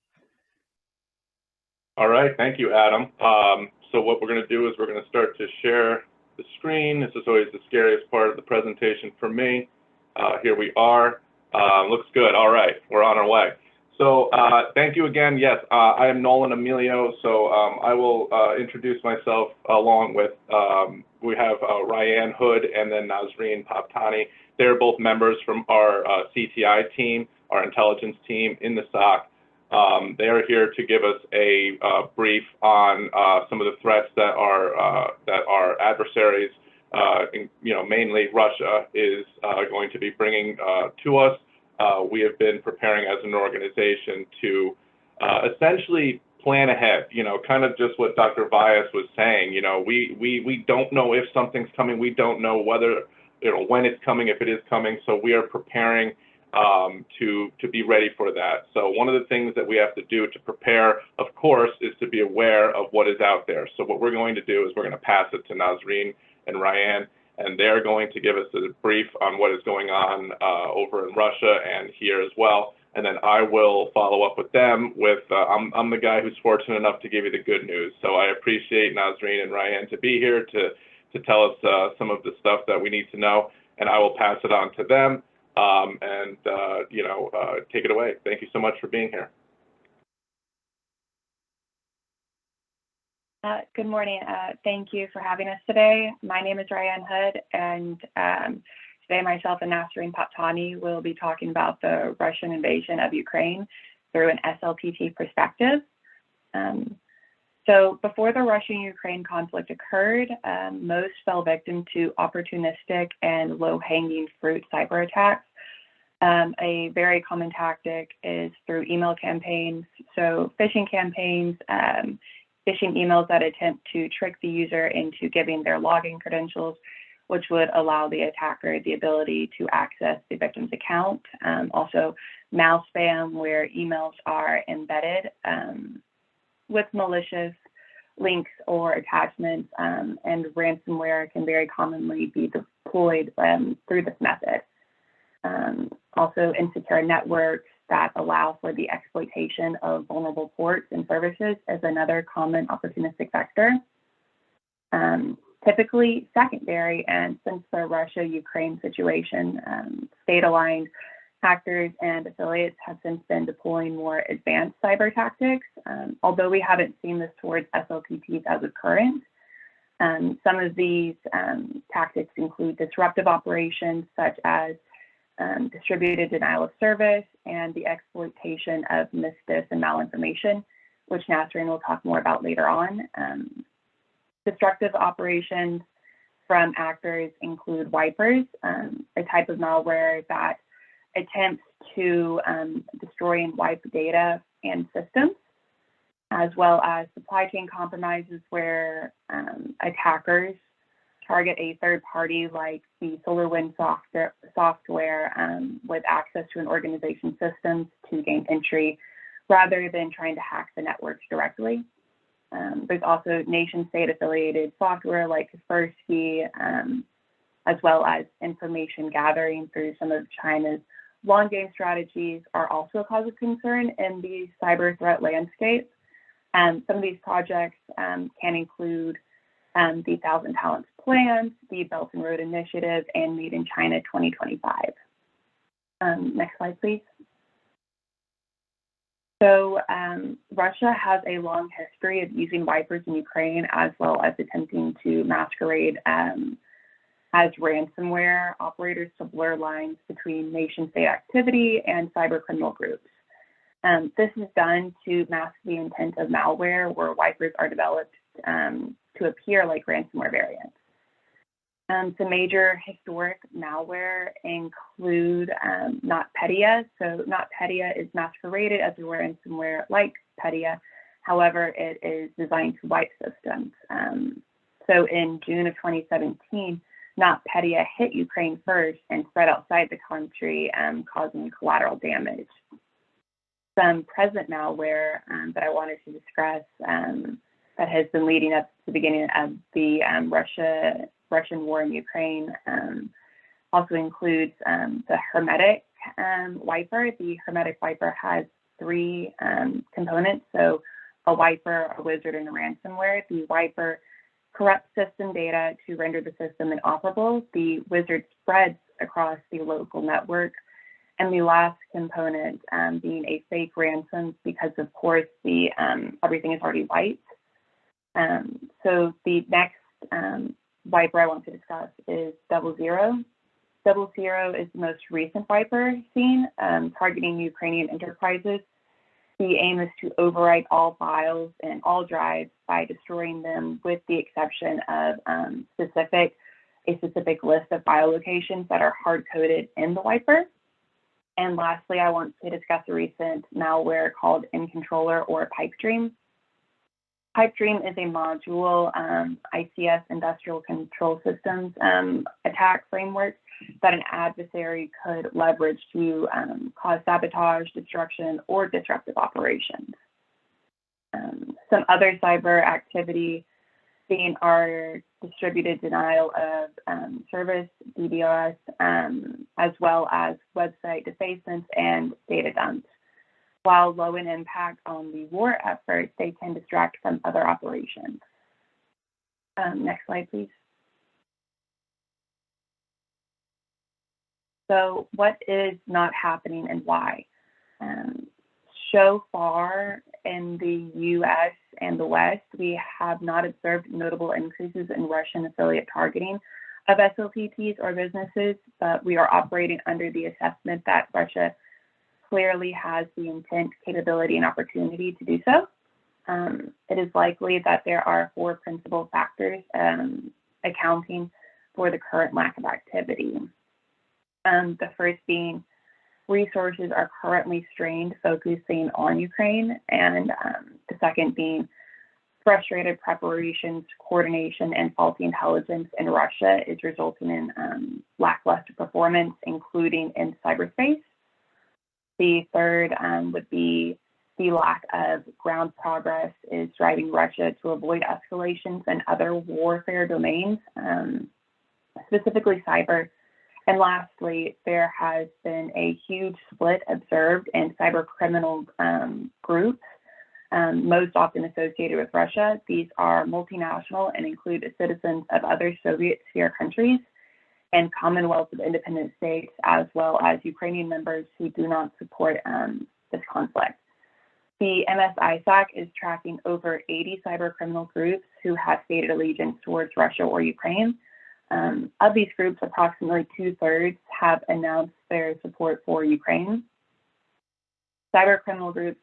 All right, thank you, Adam. So what we're going to do is we're going to start to share the screen. This is always the scariest part of the presentation for me. Here we are. Looks good. All right, we're on our way. So thank you again. Yes, I am Nolan Emilio. So I will introduce myself along with, we have Ryan Hood and then Nasreen Paptani. They're both members from our CTI team, our intelligence team in the SOC. They are here to give us a brief on some of the threats that our adversaries, mainly Russia, is going to be bringing to us. We have been preparing as an organization to essentially plan ahead, kind of just what Dr. Vyas was saying. We don't know if something's coming. We don't know whether, when it's coming, if it is coming. So we are preparing to be ready for that. So one of the things that we have to do to prepare, of course, is to be aware of what is out there. So what we're going to do is we're going to pass it to Nasreen and Ryan, and they're going to give us a brief on what is going on over in Russia and here as well. And then I will follow up with them with, I'm the guy who's fortunate enough to give you the good news. So I appreciate Nasreen and Ryan to be here to tell us some of the stuff that we need to know, and I will pass it on to them. Take it away. Thank you so much for being here. Good morning. Thank you for having us today. My name is Ryan Hood, and today myself and Nasreen Paptani will be talking about the Russian invasion of Ukraine through an SLTT perspective. So before the Russian-Ukraine conflict occurred, most fell victim to opportunistic and low-hanging fruit cyber attacks. A very common tactic is through email campaigns. So phishing campaigns, phishing emails that attempt to trick the user into giving their login credentials, which would allow the attacker the ability to access the victim's account. Also, mouse spam, where emails are embedded with malicious links or attachments, and ransomware can very commonly be deployed through this method. Also, insecure networks that allow for the exploitation of vulnerable ports and services is another common opportunistic vector. Typically secondary, and since the Russia-Ukraine situation, state-aligned hackers and affiliates have since been deploying more advanced cyber tactics, although we haven't seen this towards SLTTs as of current. Some of these tactics include disruptive operations such as distributed denial of service and the exploitation of misdis and malinformation, which Nasreen will talk more about later on. Destructive operations from actors include wipers, a type of malware that attempts to destroy and wipe data and systems, as well as supply chain compromises where attackers target a third party like the SolarWinds software with access to an organization's systems to gain entry rather than trying to hack the networks directly. There's also nation-state affiliated software like Kaspersky, as well as information gathering through some of China's long game strategies are also a cause of concern in the cyber threat landscape. Some of these projects can include the 1,000 Talents Plans, the Belt and Road Initiative, and Made in China 2025. Next slide, please. So Russia has a long history of using wipers in Ukraine, as well as attempting to masquerade as ransomware operators to blur lines between nation-state activity and cyber criminal groups. This is done to mask the intent of malware, where wipers are developed to appear like ransomware variants. Some major historic malware include NotPetya. So NotPetya is masqueraded as a ransomware like Petya. However, it is designed to wipe systems. So in June of 2017, NotPetya hit Ukraine first and spread outside the country, causing collateral damage. Some present malware that I wanted to discuss that has been leading up to the beginning of the Russian war in Ukraine also includes the Hermetic wiper. The Hermetic wiper has three components, so a wiper, a wizard, and a ransomware. The wiper corrupts system data to render the system inoperable. The wizard spreads across the local network. And the last component being a fake ransom, because of course the everything is already wiped. So the next wiper I want to discuss is 00. 00 is the most recent wiper seen, targeting Ukrainian enterprises. The aim is to overwrite all files and all drives by destroying them, with the exception of a specific list of file locations that are hard-coded in the wiper. And lastly, I want to discuss a recent malware called InController or Pipedream. Pipedream is a module ICS industrial control systems attack framework that an adversary could leverage to cause sabotage, destruction, or disruptive operations. Some other cyber activity being our distributed denial of service, DDoS, as well as website defacements and data dumps. While low in impact on the war effort, they can distract from other operations. Next slide, please. So what is not happening and why? So far in the US and the West, we have not observed notable increases in Russian affiliate targeting of SLTTs or businesses, but we are operating under the assessment that Russia clearly has the intent, capability, and opportunity to do so. It is likely that there are 4 principal factors accounting for the current lack of activity. The first being resources are currently strained, focusing on Ukraine, and the second being frustrated preparations, coordination, and faulty intelligence in Russia is resulting in lackluster performance, including in cyberspace. The third would be the lack of ground progress is driving Russia to avoid escalations in other warfare domains, specifically cyber. And lastly, there has been a huge split observed in cyber criminal groups, most often associated with Russia. These are multinational and include citizens of other Soviet sphere countries and Commonwealth of Independent States, as well as Ukrainian members who do not support this conflict. The MS-ISAC is tracking over 80 cyber criminal groups who have stated allegiance towards Russia or Ukraine. Of these groups, approximately 2/3 have announced their support for Ukraine. Cyber criminal groups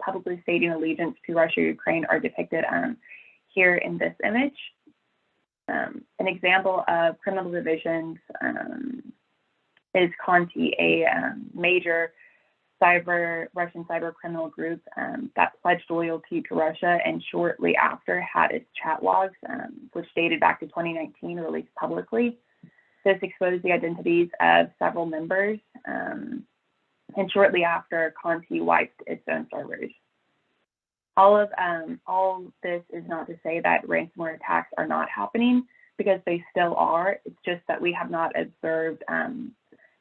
publicly stating allegiance to Russia or Ukraine are depicted here in this image. An example of criminal divisions is Conti, a major Russian cyber criminal group that pledged loyalty to Russia and shortly after had its chat logs, which dated back to 2019, released publicly. This exposed the identities of several members, and shortly after, Conti wiped its own servers. All this is not to say that ransomware attacks are not happening, because they still are. It's just that we have not observed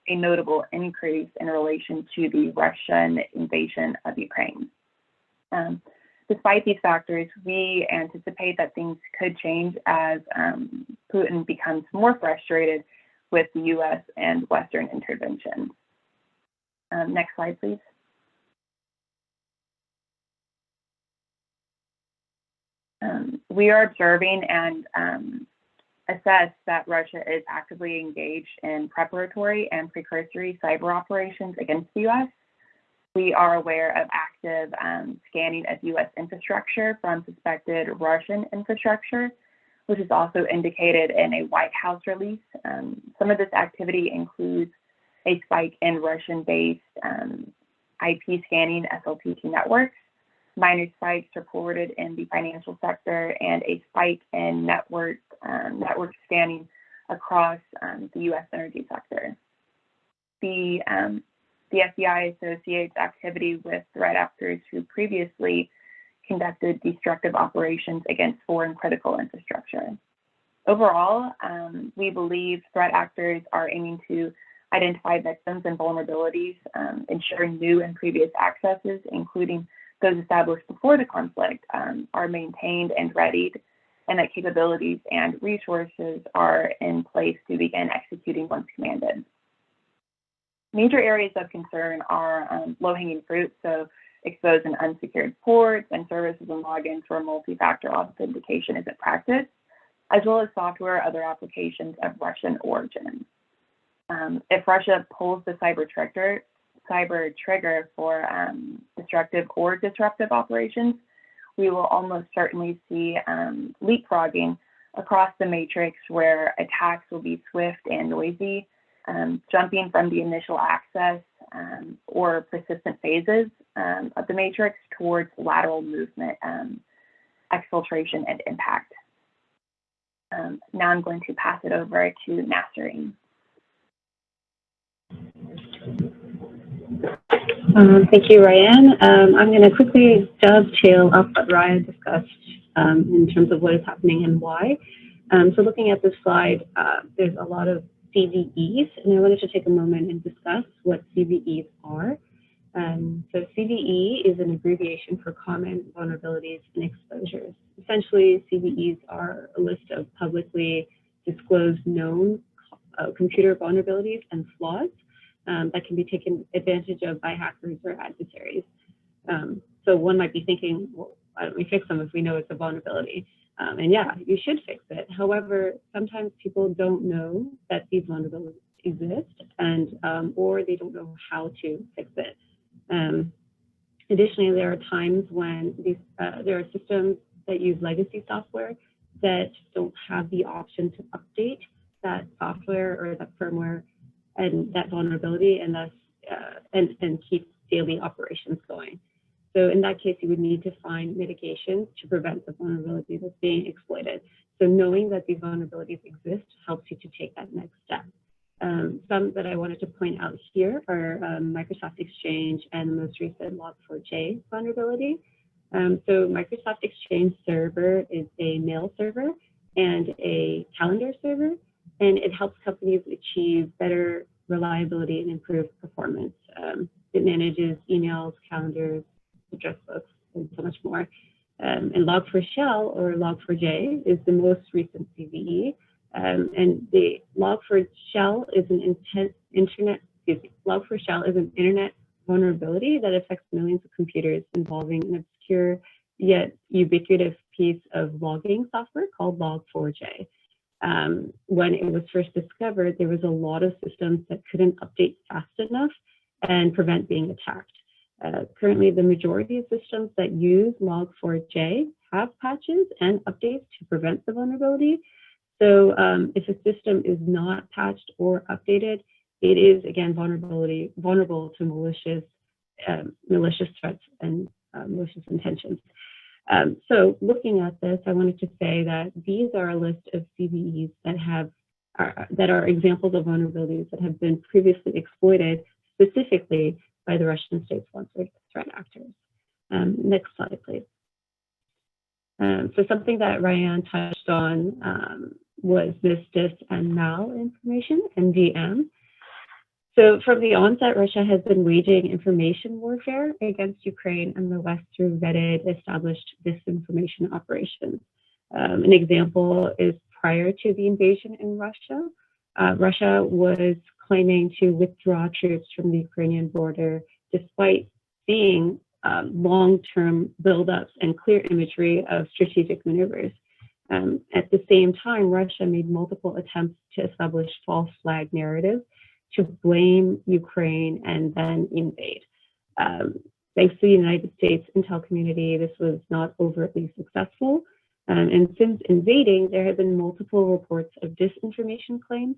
a notable increase in relation to the Russian invasion of Ukraine. Despite these factors, we anticipate that things could change as Putin becomes more frustrated with the US and Western intervention. Next slide, please. We are observing and assess that Russia is actively engaged in preparatory and precursory cyber operations against the US. We are aware of active scanning of US infrastructure from suspected Russian infrastructure, which is also indicated in a White House release. Some of this activity includes a spike in Russian-based IP scanning SLTT networks, minor spikes reported in the financial sector, and a spike in network scanning across the U.S. energy sector. The FBI associates activity with threat actors who previously conducted destructive operations against foreign critical infrastructure. Overall, we believe threat actors are aiming to identify victims and vulnerabilities, ensuring new and previous accesses, including those established before the conflict, are maintained and readied, and that capabilities and resources are in place to begin executing once commanded. Major areas of concern are low-hanging fruit, so exposed and unsecured ports and services and logins where multi-factor authentication isn't practiced, as well as software or other applications of Russian origin. If Russia pulls the cyber trigger for destructive or disruptive operations, we will almost certainly see leapfrogging across the matrix where attacks will be swift and noisy, jumping from the initial access or persistent phases of the matrix towards lateral movement, exfiltration, and impact. Now I'm going to pass it over to Nasserine. Thank you, Ryan. I'm going to quickly dovetail off what Ryan discussed in terms of what is happening and why. So looking at this slide, there's a lot of CVEs, and I wanted to take a moment and discuss what CVEs are. So CVE is an abbreviation for Common Vulnerabilities and Exposures. Essentially, CVEs are a list of publicly disclosed known computer vulnerabilities and flaws that can be taken advantage of by hackers or adversaries. So one might be thinking, well, why don't we fix them if we know it's a vulnerability? And yeah, you should fix it. However, sometimes people don't know that these vulnerabilities exist, and or they don't know how to fix it. Additionally, there are times when there are systems that use legacy software that don't have the option to update that software or that firmware and that vulnerability, and thus and keep daily operations going. So in that case, you would need to find mitigations to prevent the vulnerability that's being exploited. So knowing that these vulnerabilities exist helps you to take that next step. Some that I wanted to point out here are Microsoft Exchange and the most recent Log4j vulnerability. So Microsoft Exchange server is a mail server and a calendar server, and it helps companies achieve better reliability and improved performance. It manages emails, calendars, address books, and so much more. And Log4Shell or Log4j is the most recent CVE. And the Log4Shell is an Log4Shell is an internet vulnerability that affects millions of computers involving an obscure yet ubiquitous piece of logging software called Log4j. When it was first discovered, there was a lot of systems that couldn't update fast enough and prevent being attacked. Currently, the majority of systems that use Log4j have patches and updates to prevent the vulnerability. So if a system is not patched or updated, it is, again, vulnerable to malicious threats and malicious intentions. So looking at this, I wanted to say that these are a list of CVEs that are examples of vulnerabilities that have been previously exploited specifically by the Russian state-sponsored threat actors. Next slide, please. So something that Ryan touched on was this dis and malinformation, MDM. So from the onset, Russia has been waging information warfare against Ukraine and the West through vetted, established disinformation operations. An example is prior to the invasion in Russia, Russia was claiming to withdraw troops from the Ukrainian border despite seeing long-term buildups and clear imagery of strategic maneuvers. At the same time, Russia made multiple attempts to establish false flag narratives to blame Ukraine and then invade. Thanks to the United States intel community, this was not overtly successful. And since invading, there have been multiple reports of disinformation claims,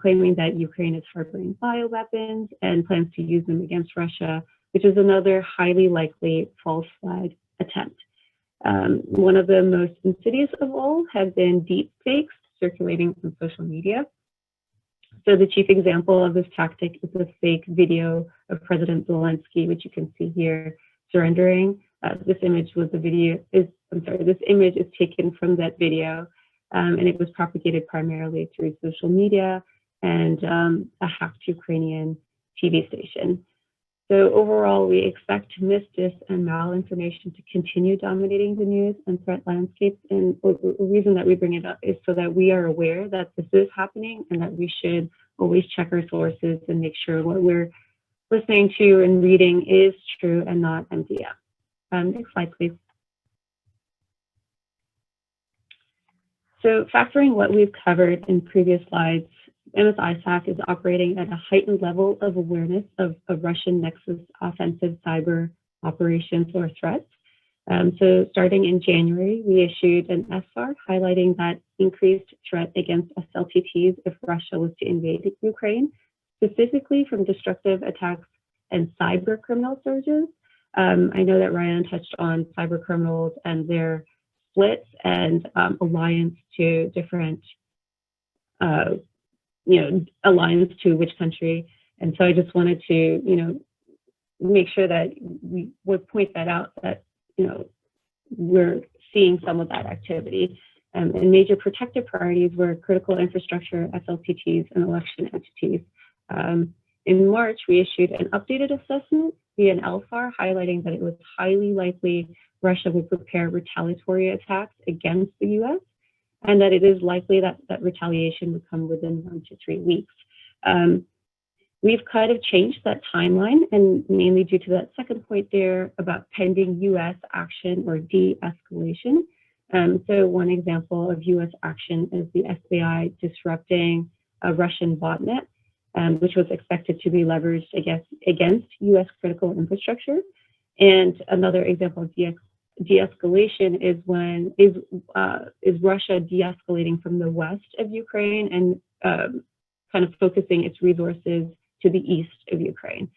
claiming that Ukraine is harboring bioweapons and plans to use them against Russia, which is another highly likely false flag attempt. One of the most insidious of all have been deep fakes circulating on social media. So the chief example of this tactic is a fake video of President Zelensky, which you can see here, surrendering. This image is taken from that video, and it was propagated primarily through social media and a hacked Ukrainian TV station. So overall, we expect mis, dis, and malinformation to continue dominating the news and threat landscapes. And the reason that we bring it up is so that we are aware that this is happening and that we should always check our sources and make sure what we're listening to and reading is true and not MDM. Next slide, please. So factoring what we've covered in previous slides, MS-ISAC is operating at a heightened level of awareness of Russian Nexus offensive cyber operations or threats. So starting in January, we issued an SFAR highlighting that increased threat against SLTTs if Russia was to invade Ukraine, specifically from destructive attacks and cyber criminal surges. I know that Ryan touched on cyber criminals and their splits and alliance to different alliance to which country. And so I just wanted to, make sure that we would point that out, that, we're seeing some of that activity. And major protective priorities were critical infrastructure, SLTTs, and election entities. In March, we issued an updated assessment via an LFAR highlighting that it was highly likely Russia would prepare retaliatory attacks against the US, and that it is likely that retaliation would come within 1 to 3 weeks. We've kind of changed that timeline, and mainly due to that second point there about pending US action or de-escalation. So one example of US action is the FBI disrupting a Russian botnet, which was expected to be leveraged against US critical infrastructure. And another example of de-escalation is when is Russia de-escalating from the west of Ukraine and kind of focusing its resources to the east of Ukraine.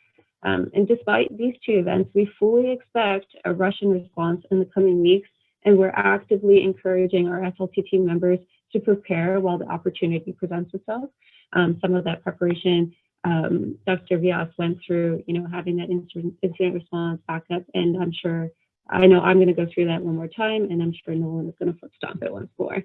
And despite these two events, we fully expect a Russian response in the coming weeks, and we're actively encouraging our SLT members to prepare while the opportunity presents itself. Some of that preparation, Dr. Vyas went through, having that incident response backup, and I know I'm going to go through that one more time, and I'm sure Nolan is going to foot stomp it once more.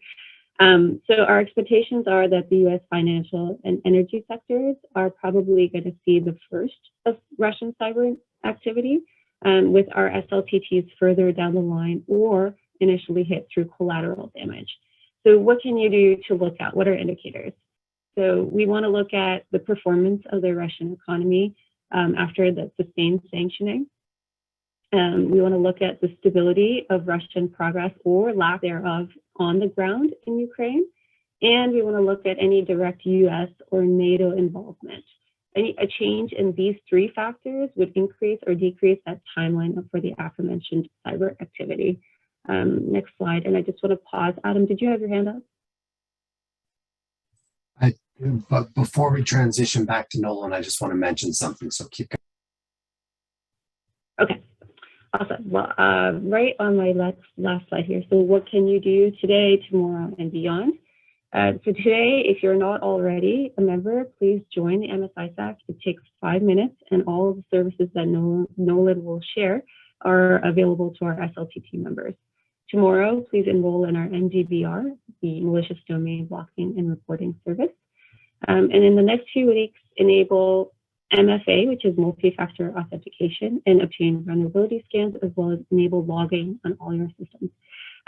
So our expectations are that the U.S. financial and energy sectors are probably going to see the first of Russian cyber activity, with our SLTTs further down the line or initially hit through collateral damage. So what can you do to look at? What are indicators? So we want to look at the performance of the Russian economy after the sustained sanctioning. We want to look at the stability of Russian progress or lack thereof on the ground in Ukraine. And we want to look at any direct US or NATO involvement. A change in these three factors would increase or decrease that timeline for the aforementioned cyber activity. Next slide. And I just want to pause. Adam, did you have your hand up? But before we transition back to Nolan, I just want to mention something. So keep going. Okay. Awesome. Well, right on my last slide here. So what can you do today, tomorrow, and beyond? So today, if you're not already a member, please join the MSISAC. It takes 5 minutes, and all of the services that Nolan will share are available to our SLTT members. Tomorrow, please enroll in our MDBR, the Malicious Domain Blocking and Reporting Service. And in the next few weeks, enable MFA, which is multi-factor authentication, and obtain vulnerability scans, as well as enable logging on all your systems.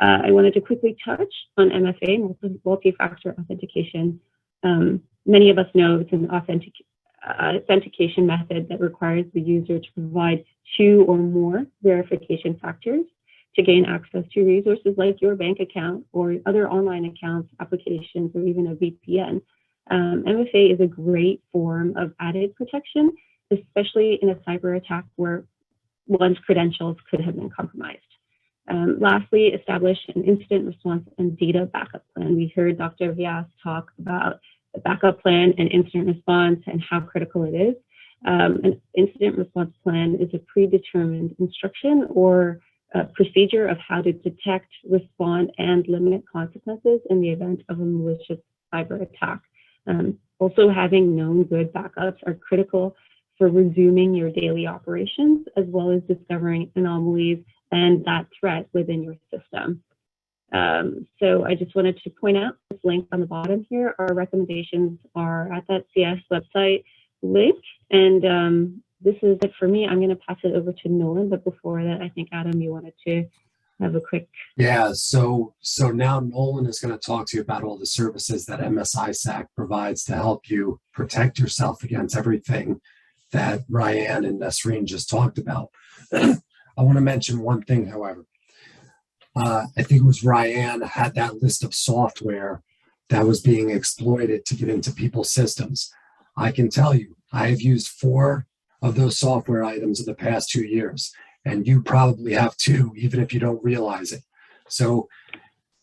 I wanted to quickly touch on MFA, multi-factor authentication. Many of us know it's an authentication method that requires the user to provide 2 or more verification factors to gain access to resources like your bank account or other online accounts, applications, or even a VPN. MFA is a great form of added protection, especially in a cyber attack where one's credentials could have been compromised. Lastly, establish an incident response and data backup plan. We heard Dr. Vyas talk about the backup plan and incident response and how critical it is. An incident response plan is a predetermined instruction or a procedure of how to detect, respond, and limit consequences in the event of a malicious cyber attack. Also, having known good backups are critical for resuming your daily operations, as well as discovering anomalies and that threat within your system. So I just wanted to point out this link on the bottom here. Our recommendations are at that CS website link. And this is it for me. I'm going to pass it over to Nolan. But before that, I think, Adam, you wanted to have a quick. Yeah, so now Nolan is going to talk to you about all the services that MSISAC provides to help you protect yourself against everything that Ryan and Nasreen just talked about. I want to mention one thing, however. I think it was Ryan had that list of software that was being exploited to get into people's systems. I can tell you, I have used 4 of those software items in the past 2 years, and you probably have too, even if you don't realize it. So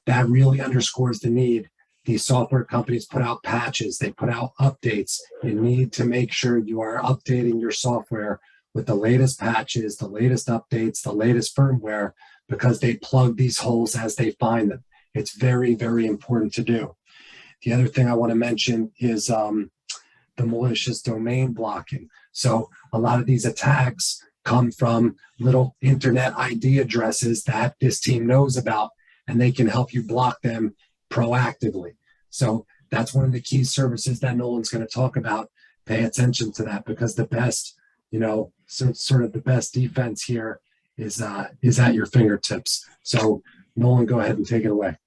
that really underscores the need. These software companies put out patches, they put out updates. You need to make sure you are updating your software with the latest patches, the latest updates, the latest firmware, because they plug these holes as they find them. It's very, very important to do. The other thing I want to mention is the malicious domain blocking. So a lot of these attacks come from little internet ID addresses that this team knows about, and they can help you block them proactively. So that's one of the key services that Nolan's going to talk about. Pay attention to that, because the best, sort of the best defense here is at your fingertips. So Nolan, go ahead and take it away.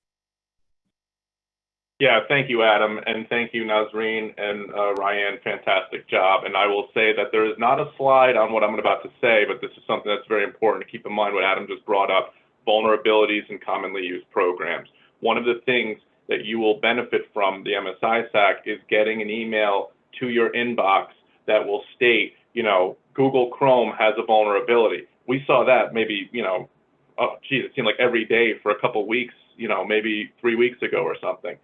Yeah, thank you, Adam, and thank you, Nazreen and Ryan. Fantastic job. And I will say that there is not a slide on what I'm about to say, but this is something that's very important to keep in mind what Adam just brought up, vulnerabilities in commonly used programs. One of the things that you will benefit from the MSISAC is getting an email to your inbox that will state, you know, Google Chrome has a vulnerability. We saw that maybe, you know, oh, geez, it seemed like every day for a couple of weeks, you know, maybe 3 weeks ago or something.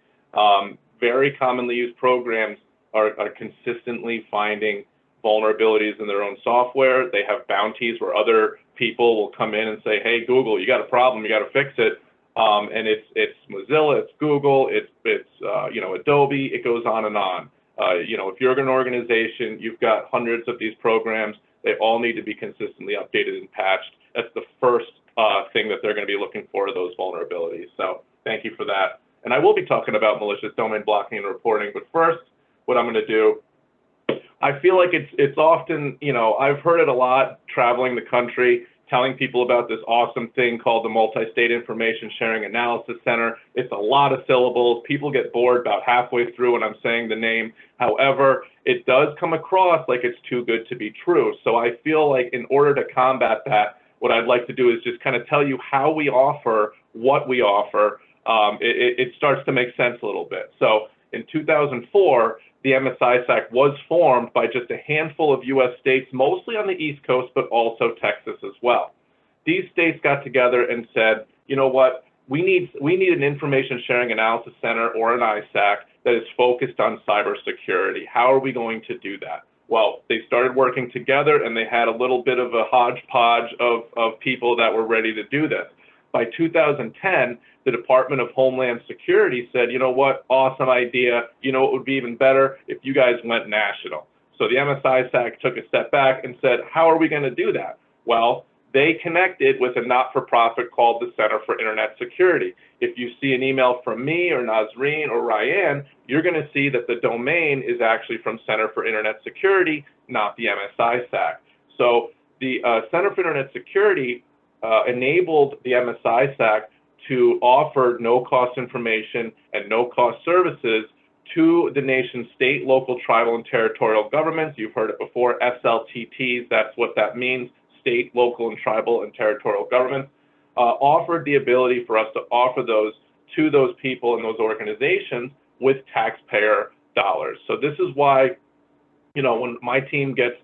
Very commonly used programs are consistently finding vulnerabilities in their own software. They have bounties where other people will come in and say, hey, Google, you got a problem, you got to fix it. And it's Mozilla, it's Google, it's you know, Adobe, it goes on and on. You know, if you're an organization, you've got hundreds of these programs, they all need to be consistently updated and patched. That's the first thing that they're going to be looking for, those vulnerabilities. So thank you for that. And I will be talking about malicious domain blocking and reporting, but first, what I'm going to do, I feel like it's often, you know, I've heard it a lot traveling the country, telling people about this awesome thing called the Multi-State Information Sharing Analysis Center. It's a lot of syllables. People get bored about halfway through when I'm saying the name. However, it does come across like it's too good to be true. So I feel like in order to combat that, what I'd like to do is just kind of tell you how we offer, what we offer. It starts to make sense a little bit. So in 2004, the MSISAC was formed by just a handful of US states, mostly on the East Coast, but also Texas as well. These states got together and said, you know what, we need an information sharing analysis center or an ISAC that is focused on cybersecurity. How are we going to do that? Well, they started working together and they had a little bit of a hodgepodge of people that were ready to do this. By 2010, the Department of Homeland Security said, you know what, awesome idea. You know what would be even better if you guys went national. So the MSISAC took a step back and said, how are we going to do that? Well, they connected with a not-for-profit called the Center for Internet Security. If you see an email from me or Nazreen or Ryan, you're going to see that the domain is actually from Center for Internet Security, not the MSISAC. So the Center for Internet Security enabled the MSISAC to offer no-cost information and no-cost services to the nation's state, local, tribal, and territorial governments. You've heard it before, SLTTs, that's what that means, state, local, and tribal and territorial governments, offered the ability for us to offer those to those people and those organizations with taxpayer dollars. So this is why, you know, when my team gets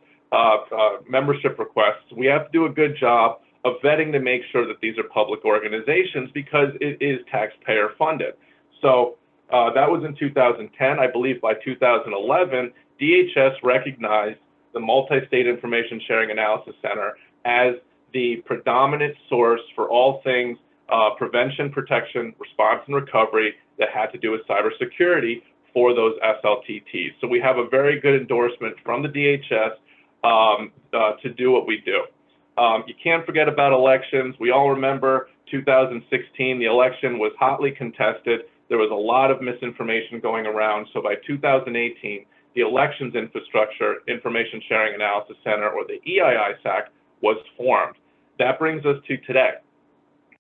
membership requests, we have to do a good job of vetting to make sure that these are public organizations because it is taxpayer funded. So that was in 2010. I believe by 2011, DHS recognized the Multi-State Information Sharing Analysis Center as the predominant source for all things prevention, protection, response, and recovery that had to do with cybersecurity for those SLTTs. So we have a very good endorsement from the DHS to do what we do. You can't forget about elections. We all remember 2016, the election was hotly contested. There was a lot of misinformation going around. So by 2018, the Elections Infrastructure Information Sharing Analysis Center, or the EIISAC, was formed. That brings us to today,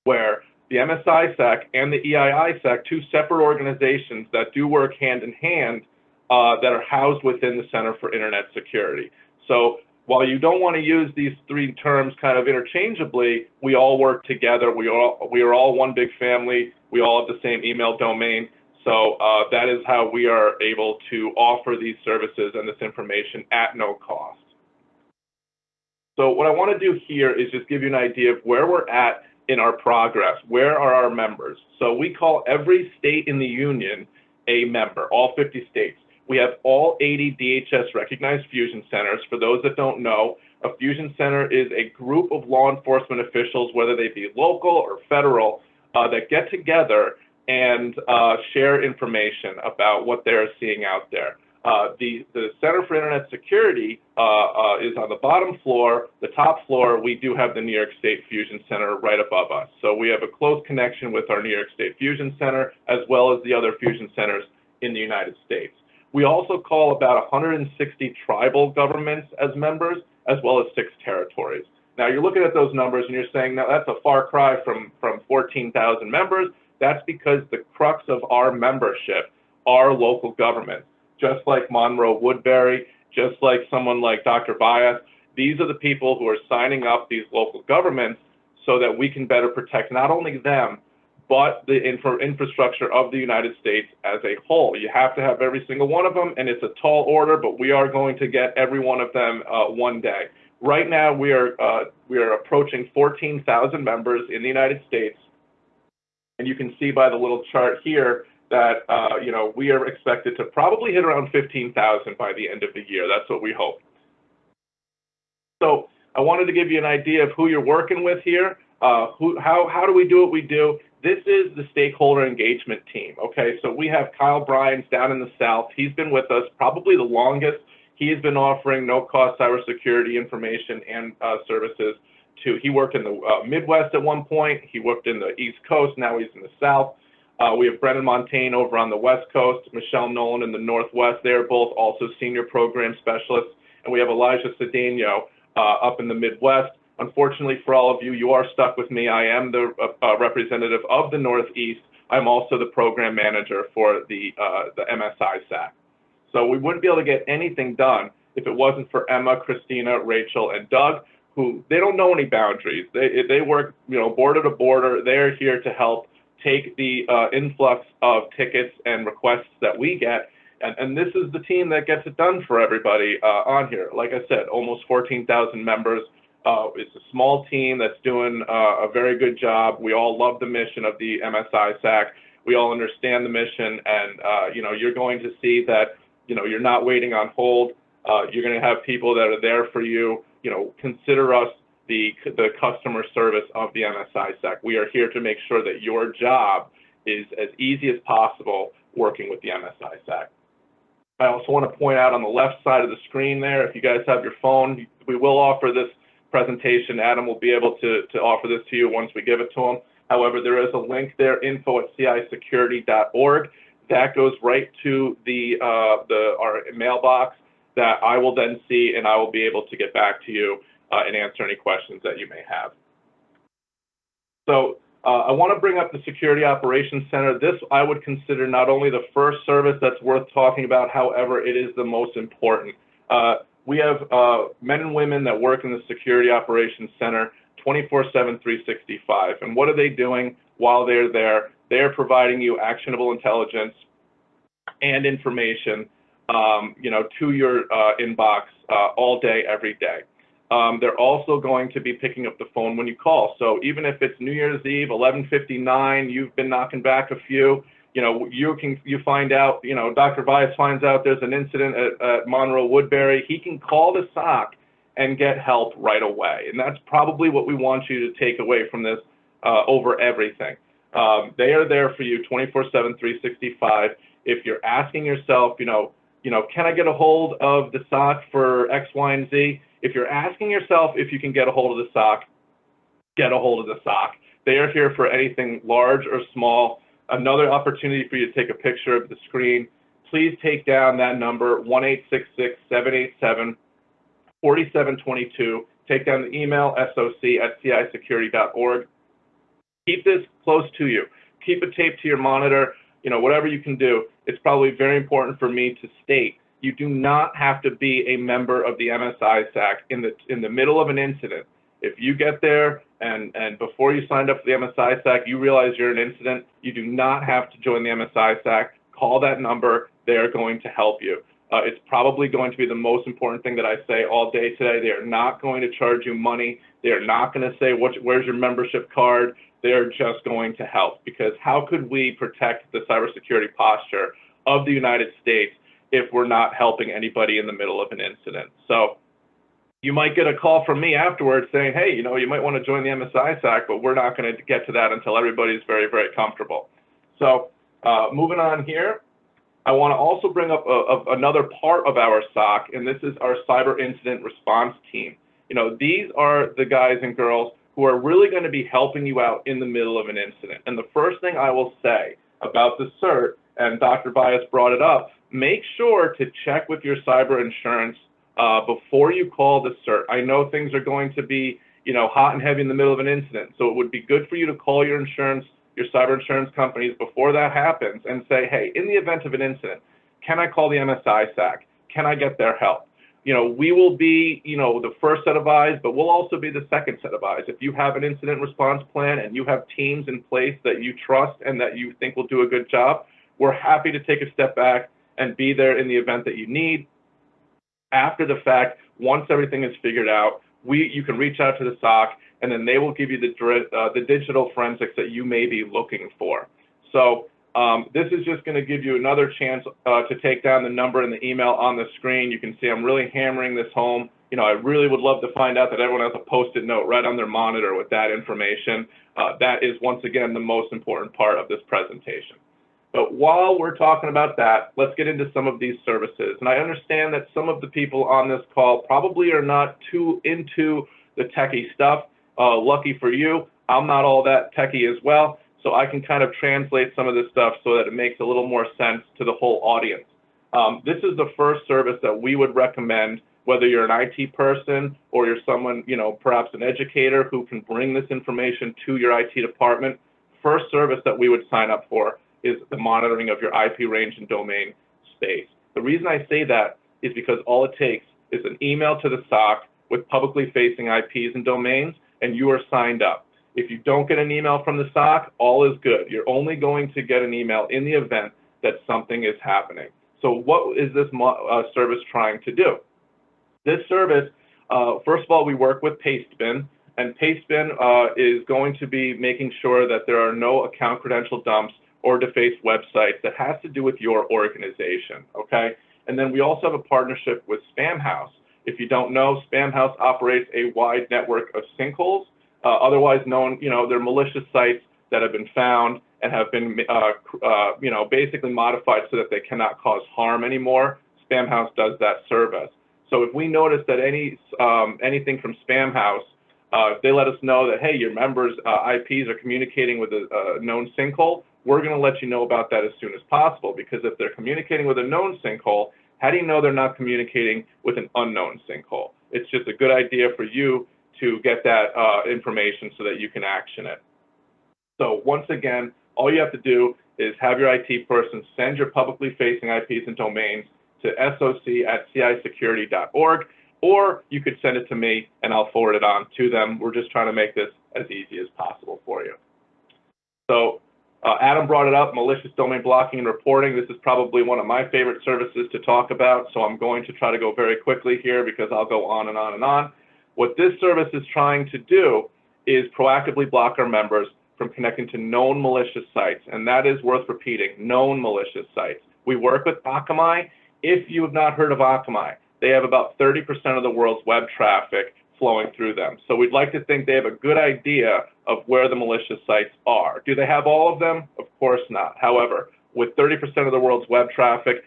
where the MSISAC and the EIISAC, two separate organizations that do work hand in hand, that are housed within the Center for Internet Security. So while you don't want to use these three terms kind of interchangeably, we all work together. We are all one big family. We all have the same email domain. So that is how we are able to offer these services and this information at no cost. So what I want to do here is just give you an idea of where we're at in our progress. Where are our members? So we call every state in the union a member, all 50 states. We have all 80 DHS recognized fusion centers. For those that don't know, a fusion center is a group of law enforcement officials, whether they be local or federal, that get together and share information about what they're seeing out there. The Center for Internet Security is on the bottom floor. The top floor, we do have the New York State Fusion Center right above us. So we have a close connection with our New York State Fusion Center, as well as the other fusion centers in the United States. We also call about 160 tribal governments as members, as well as 6 territories. Now you're looking at those numbers and you're saying, now that's a far cry from 14,000 members. That's because the crux of our membership our local government. Just like Monroe Woodbury, just like someone like Dr. Vyas, these are the people who are signing up these local governments so that we can better protect not only them, but the infrastructure of the United States as a whole. You have to have every single one of them, and it's a tall order, but we are going to get every one of them one day. Right now, we are approaching 14,000 members in the United States, and you can see by the little chart here that we are expected to probably hit around 15,000 by the end of the year. That's what we hope. So I wanted to give you an idea of who you're working with here. How do we do what we do? This is the stakeholder engagement team, okay? So we have Kyle Bryans down in the South. He's been with us probably the longest. He has been offering no-cost cybersecurity information and services to, he worked in the Midwest at one point. He worked in the East Coast. Now he's in the South. We have Brennan Montaigne over on the West Coast, Michelle Nolan in the Northwest. They're both also senior program specialists. And we have Elijah Cedeno up in the Midwest. Unfortunately for all of you, you are stuck with me. I am the representative of the Northeast. I'm also the program manager for the MSI SAC. So we wouldn't be able to get anything done if it wasn't for Emma, Christina, Rachel, and Doug, who they don't know any boundaries. They work, border to border. They're here to help take the influx of tickets and requests that we get. And this is the team that gets it done for everybody on here. Like I said, almost 14,000 members. It's a small team that's doing a very good job. We all love the mission of the MSI SAC. We all understand the mission, and you're going to see that you're not waiting on hold. You're going to have people that are there for you. Consider us the customer service of the MSI SAC. We are here to make sure that your job is as easy as possible working with the MSI SAC. I also want to point out on the left side of the screen there, if you guys have your phone, we will offer this presentation. Adam will be able to offer this to you once we give it to him. However, there is a link there, info@cisecurity.org. That goes right to our mailbox that I will then see, and I will be able to get back to you and answer any questions that you may have. So I want to bring up the Security Operations Center. This I would consider not only the first service that's worth talking about, however, it is the most important. We have men and women that work in the Security Operations Center 24/7, 365. And what are they doing while they're there? They're providing you actionable intelligence and information, to your inbox all day, every day. They're also going to be picking up the phone when you call. So even if it's New Year's Eve, 11:59, you've been knocking back a few, you find out, Dr. Vyas finds out there's an incident at Monroe Woodbury, he can call the SOC and get help right away. And that's probably what we want you to take away from this over everything. They are there for you 24/7, 365. If you're asking yourself, can I get a hold of the SOC for X, Y, and Z? If you're asking yourself if you can get a hold of the SOC, get a hold of the SOC. They are here for anything large or small. Another opportunity for you to take a picture of the screen. Please take down that number, 1-866-787-4722. Take down the email, soc@cisecurity.org. Keep this close to you. Keep it taped to your monitor, whatever you can do. It's probably very important for me to state, you do not have to be a member of the MSI SAC in the middle of an incident. If you get there and before you signed up for the MSI SAC, you realize you're in an incident, you do not have to join the MSI SAC. Call that number. They are going to help you. It's probably going to be the most important thing that I say all day today. They are not going to charge you money. They are not going to say, where's your membership card? They're just going to help, because how could we protect the cybersecurity posture of the United States if we're not helping anybody in the middle of an incident? So you might get a call from me afterwards saying, hey, you might want to join the MSI SAC, but we're not going to get to that until everybody's very, very comfortable. So moving on here, I want to also bring up another part of our SOC, and this is our cyber incident response team. These are the guys and girls who are really going to be helping you out in the middle of an incident. And the first thing I will say about the CERT, and Dr. Vyas brought it up, make sure to check with your cyber insurance before you call the CERT. I know things are going to be, hot and heavy in the middle of an incident, so it would be good for you to call your insurance your cyber insurance companies before that happens and say, hey, in the event of an incident, can I call the MSI SAC? Can I get their help? You know, we will be, you know, the first set of eyes, but we'll also be the second set of eyes. If you have an incident response plan and you have teams in place that you trust and that you think will do a good job, we're happy to take a step back and be there in the event that you need. After the fact, once everything is figured out, you can reach out to the SOC, and then they will give you the digital forensics that you may be looking for. So this is just going to give you another chance to take down the number and the email on the screen. You can see I'm really hammering this home. You know, I really would love to find out that everyone has a Post-it note right on their monitor with that information. That is, once again, the most important part of this presentation. But while we're talking about that, let's get into some of these services. And I understand that some of the people on this call probably are not too into the techie stuff. Lucky for you, I'm not all that techie as well. So I can kind of translate some of this stuff so that it makes a little more sense to the whole audience. This is the first service that we would recommend, whether you're an IT person or you're someone, you know, perhaps an educator who can bring this information to your IT department. First service that we would sign up for is the monitoring of your IP range and domain space. The reason I say that is because all it takes is an email to the SOC with publicly facing IPs and domains, and you are signed up. If you don't get an email from the SOC, all is good. You're only going to get an email in the event that something is happening. So what is this service trying to do? This service, first of all, we work with Pastebin, and Pastebin is going to be making sure that there are no account credential dumps or defaced websites that has to do with your organization, okay? And then we also have a partnership with Spamhaus. If you don't know, Spamhaus operates a wide network of sinkholes, otherwise known, you know, they're malicious sites that have been found and have been, you know, basically modified so that they cannot cause harm anymore. Spamhaus does that service. So if we notice that anything from Spamhaus, if they let us know that, hey, your members' IPs are communicating with a known sinkhole, we're going to let you know about that as soon as possible, because if they're communicating with a known sinkhole, how do you know they're not communicating with an unknown sinkhole? It's just a good idea for you to get that information so that you can action it. So once again, all you have to do is have your IT person send your publicly facing IPs and domains to soc@civesecurity.org, or you could send it to me and I'll forward it on to them. We're just trying to make this as easy as possible for you. So Adam brought it up, malicious domain blocking and reporting. This is probably one of my favorite services to talk about, so I'm going to try to go very quickly here because I'll go on and on and on. What this service is trying to do is proactively block our members from connecting to known malicious sites, and that is worth repeating, known malicious sites. We work with Akamai. If you have not heard of Akamai, they have about 30% of the world's web traffic flowing through them. So we'd like to think they have a good idea of where the malicious sites are. Do they have all of them? Of course not. However, with 30% of the world's web traffic,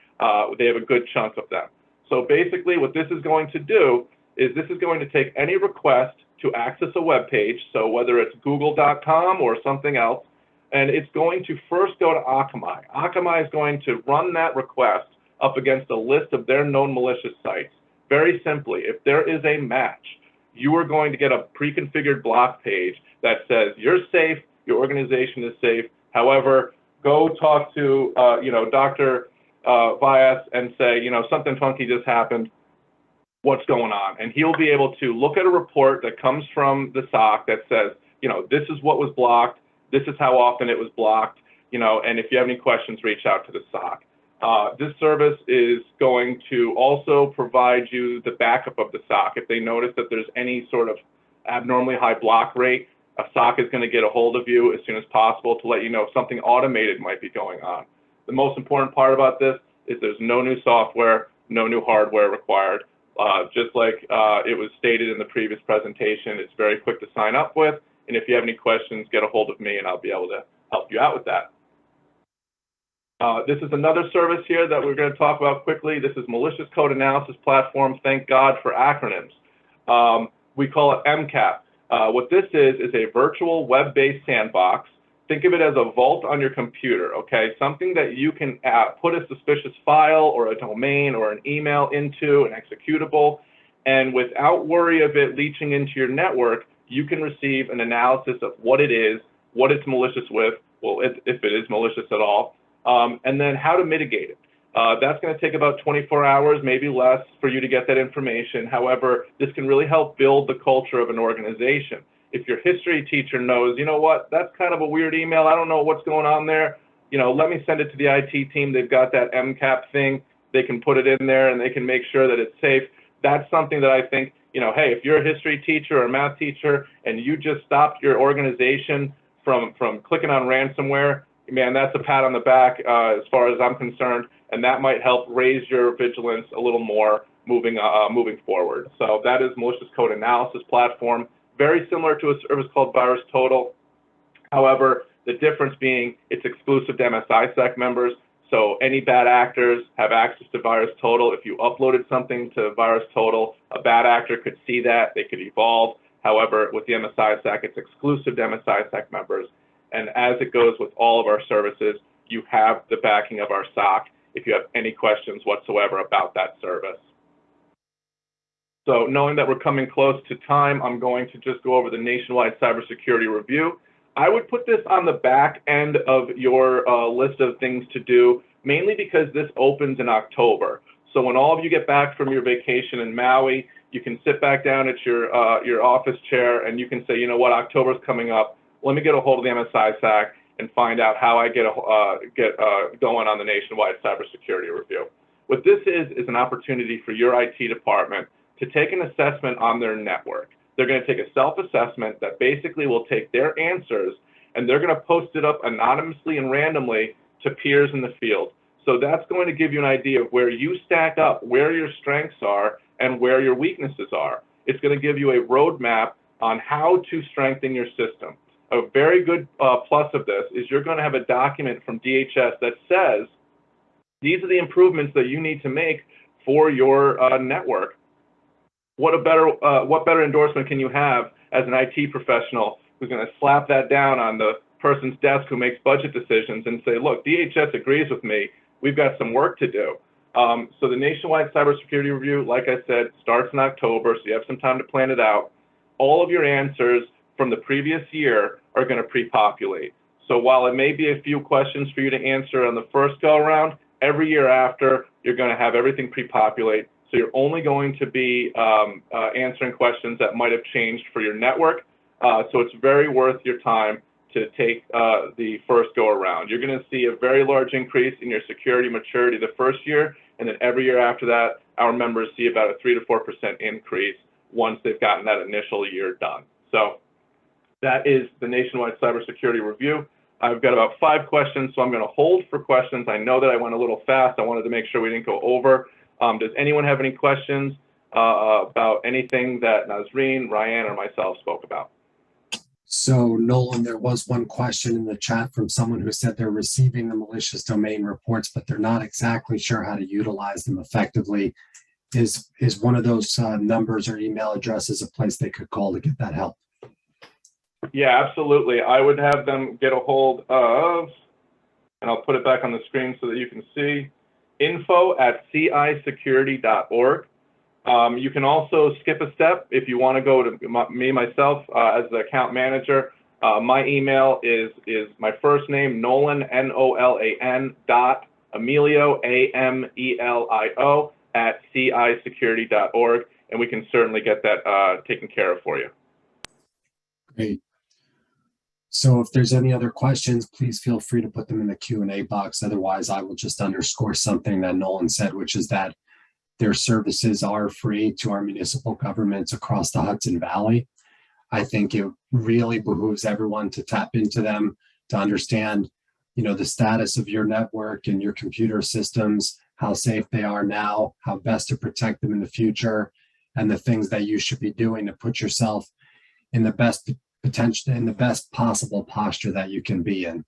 they have a good chunk of them. So basically what this is going to do is this is going to take any request to access a web page, so whether it's google.com or something else, and it's going to first go to Akamai. Akamai is going to run that request up against a list of their known malicious sites. Very simply, if there is a match, you are going to get a pre-configured block page that says you're safe, your organization is safe. However, go talk to you know, Dr. Vyas and say, you know, something funky just happened. What's going on? And he'll be able to look at a report that comes from the SOC that says, you know, this is what was blocked, this is how often it was blocked, you know, and if you have any questions, reach out to the SOC. This service is going to also provide you the backup of the SOC. If they notice that there's any sort of abnormally high block rate, a SOC is going to get a hold of you as soon as possible to let you know if something automated might be going on. The most important part about this is there's no new software, no new hardware required. Just like it was stated in the previous presentation, it's very quick to sign up with. And if you have any questions, get a hold of me and I'll be able to help you out with that. This is another service here that we're going to talk about quickly. This is Malicious Code Analysis Platform. Thank God for acronyms. We call it MCAP. What this is a virtual web-based sandbox. Think of it as a vault on your computer, okay? Something that you can put a suspicious file or a domain or an email into, an executable, and without worry of it leaching into your network, you can receive an analysis of what it is, what it's malicious with, well, if it is malicious at all, and then how to mitigate it. That's going to take about 24 hours, maybe less, for you to get that information. However, this can really help build the culture of an organization. If your history teacher knows, you know what, that's kind of a weird email, I don't know what's going on there, you know, let me send it to the IT team. They've got that MCAP thing. They can put it in there and they can make sure that it's safe. That's something that I think, you know, hey, if you're a history teacher or a math teacher and you just stopped your organization from clicking on ransomware, man, that's a pat on the back as far as I'm concerned, and that might help raise your vigilance a little more moving forward. So that is malicious code analysis platform, very similar to a service called VirusTotal. However, the difference being it's exclusive to MSISAC members. So any bad actors have access to VirusTotal. If you uploaded something to VirusTotal, a bad actor could see that, they could evolve. However, with the MSISAC, it's exclusive to MSISAC members. And as it goes with all of our services, you have the backing of our SOC if you have any questions whatsoever about that service. So knowing that we're coming close to time, I'm going to just go over the nationwide cybersecurity review. I would put this on the back end of your list of things to do, mainly because this opens in October. So when all of you get back from your vacation in Maui, you can sit back down at your office chair and you can say, you know what, October's coming up. Let me get a hold of the MSISAC and find out how I get going on the nationwide cybersecurity review. What this is an opportunity for your IT department to take an assessment on their network. They're going to take a self-assessment that basically will take their answers and they're going to post it up anonymously and randomly to peers in the field. So that's going to give you an idea of where you stack up, where your strengths are, and where your weaknesses are. It's going to give you a roadmap on how to strengthen your system. A very good plus of this is you're going to have a document from DHS that says, these are the improvements that you need to make for your network. What better endorsement can you have as an IT professional who's going to slap that down on the person's desk who makes budget decisions and say, look, DHS agrees with me, we've got some work to do. So the nationwide cybersecurity review, like I said, starts in October, so you have some time to plan it out. All of your answers from the previous year are going to pre-populate. So while it may be a few questions for you to answer on the first go around, every year after, you're going to have everything pre-populate. So you're only going to be answering questions that might have changed for your network. So it's very worth your time to take the first go around. You're going to see a very large increase in your security maturity the first year, and then every year after that, our members see about a 3 to 4% increase once they've gotten that initial year done. So that is the nationwide cybersecurity review. I've got about 5 questions, so I'm going to hold for questions. I know that I went a little fast. I wanted to make sure we didn't go over. Does anyone have any questions about anything that Nazreen, Ryan, or myself spoke about? So Nolan, there was one question in the chat from someone who said they're receiving the malicious domain reports, but they're not exactly sure how to utilize them effectively. Is one of those numbers or email addresses a place they could call to get that help? Yeah, absolutely. I would have them get a hold of, and I'll put it back on the screen so that you can see, info@cisecurity.org. You can also skip a step if you want to go to myself as the account manager. My email is my first name, Nolan, N-O-L-A-N, dot Emilio, A-M-E-L-I-O, @cisecurity.org, and we can certainly get that taken care of for you. Great. So if there's any other questions, please feel free to put them in the Q&A box. Otherwise, I will just underscore something that Nolan said, which is that their services are free to our municipal governments across the Hudson Valley. I think it really behooves everyone to tap into them, to understand, the status of your network and your computer systems, how safe they are now, how best to protect them in the future, and the things that you should be doing to put yourself in the best possible posture that you can be in.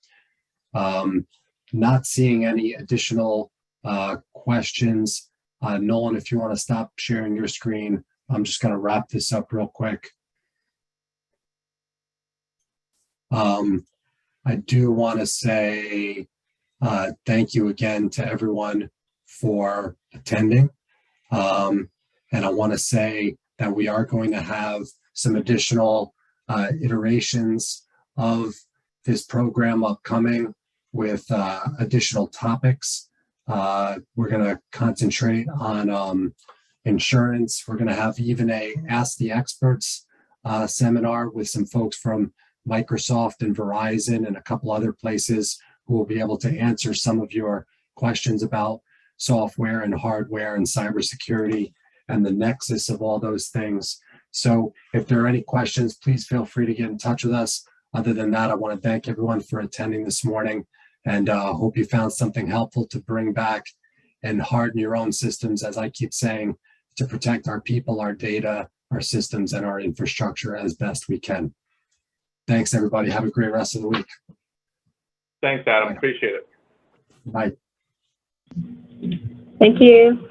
Not seeing any additional questions. Nolan, if you want to stop sharing your screen, I'm just going to wrap this up real quick. I do want to say thank you again to everyone for attending. And I want to say that we are going to have some additional iterations of this program upcoming with additional topics. We're going to concentrate on insurance. We're going to have even a Ask the Experts seminar with some folks from Microsoft and Verizon and a couple other places who will be able to answer some of your questions about software and hardware and cybersecurity and the nexus of all those things. So if there are any questions, please feel free to get in touch with us. Other than that, I want to thank everyone for attending this morning, and hope you found something helpful to bring back and harden your own systems, as I keep saying, to protect our people, our data, our systems, and our infrastructure as best we can. Thanks, everybody. Have a great rest of the week. Thanks, Adam. Appreciate it. Bye. Thank you.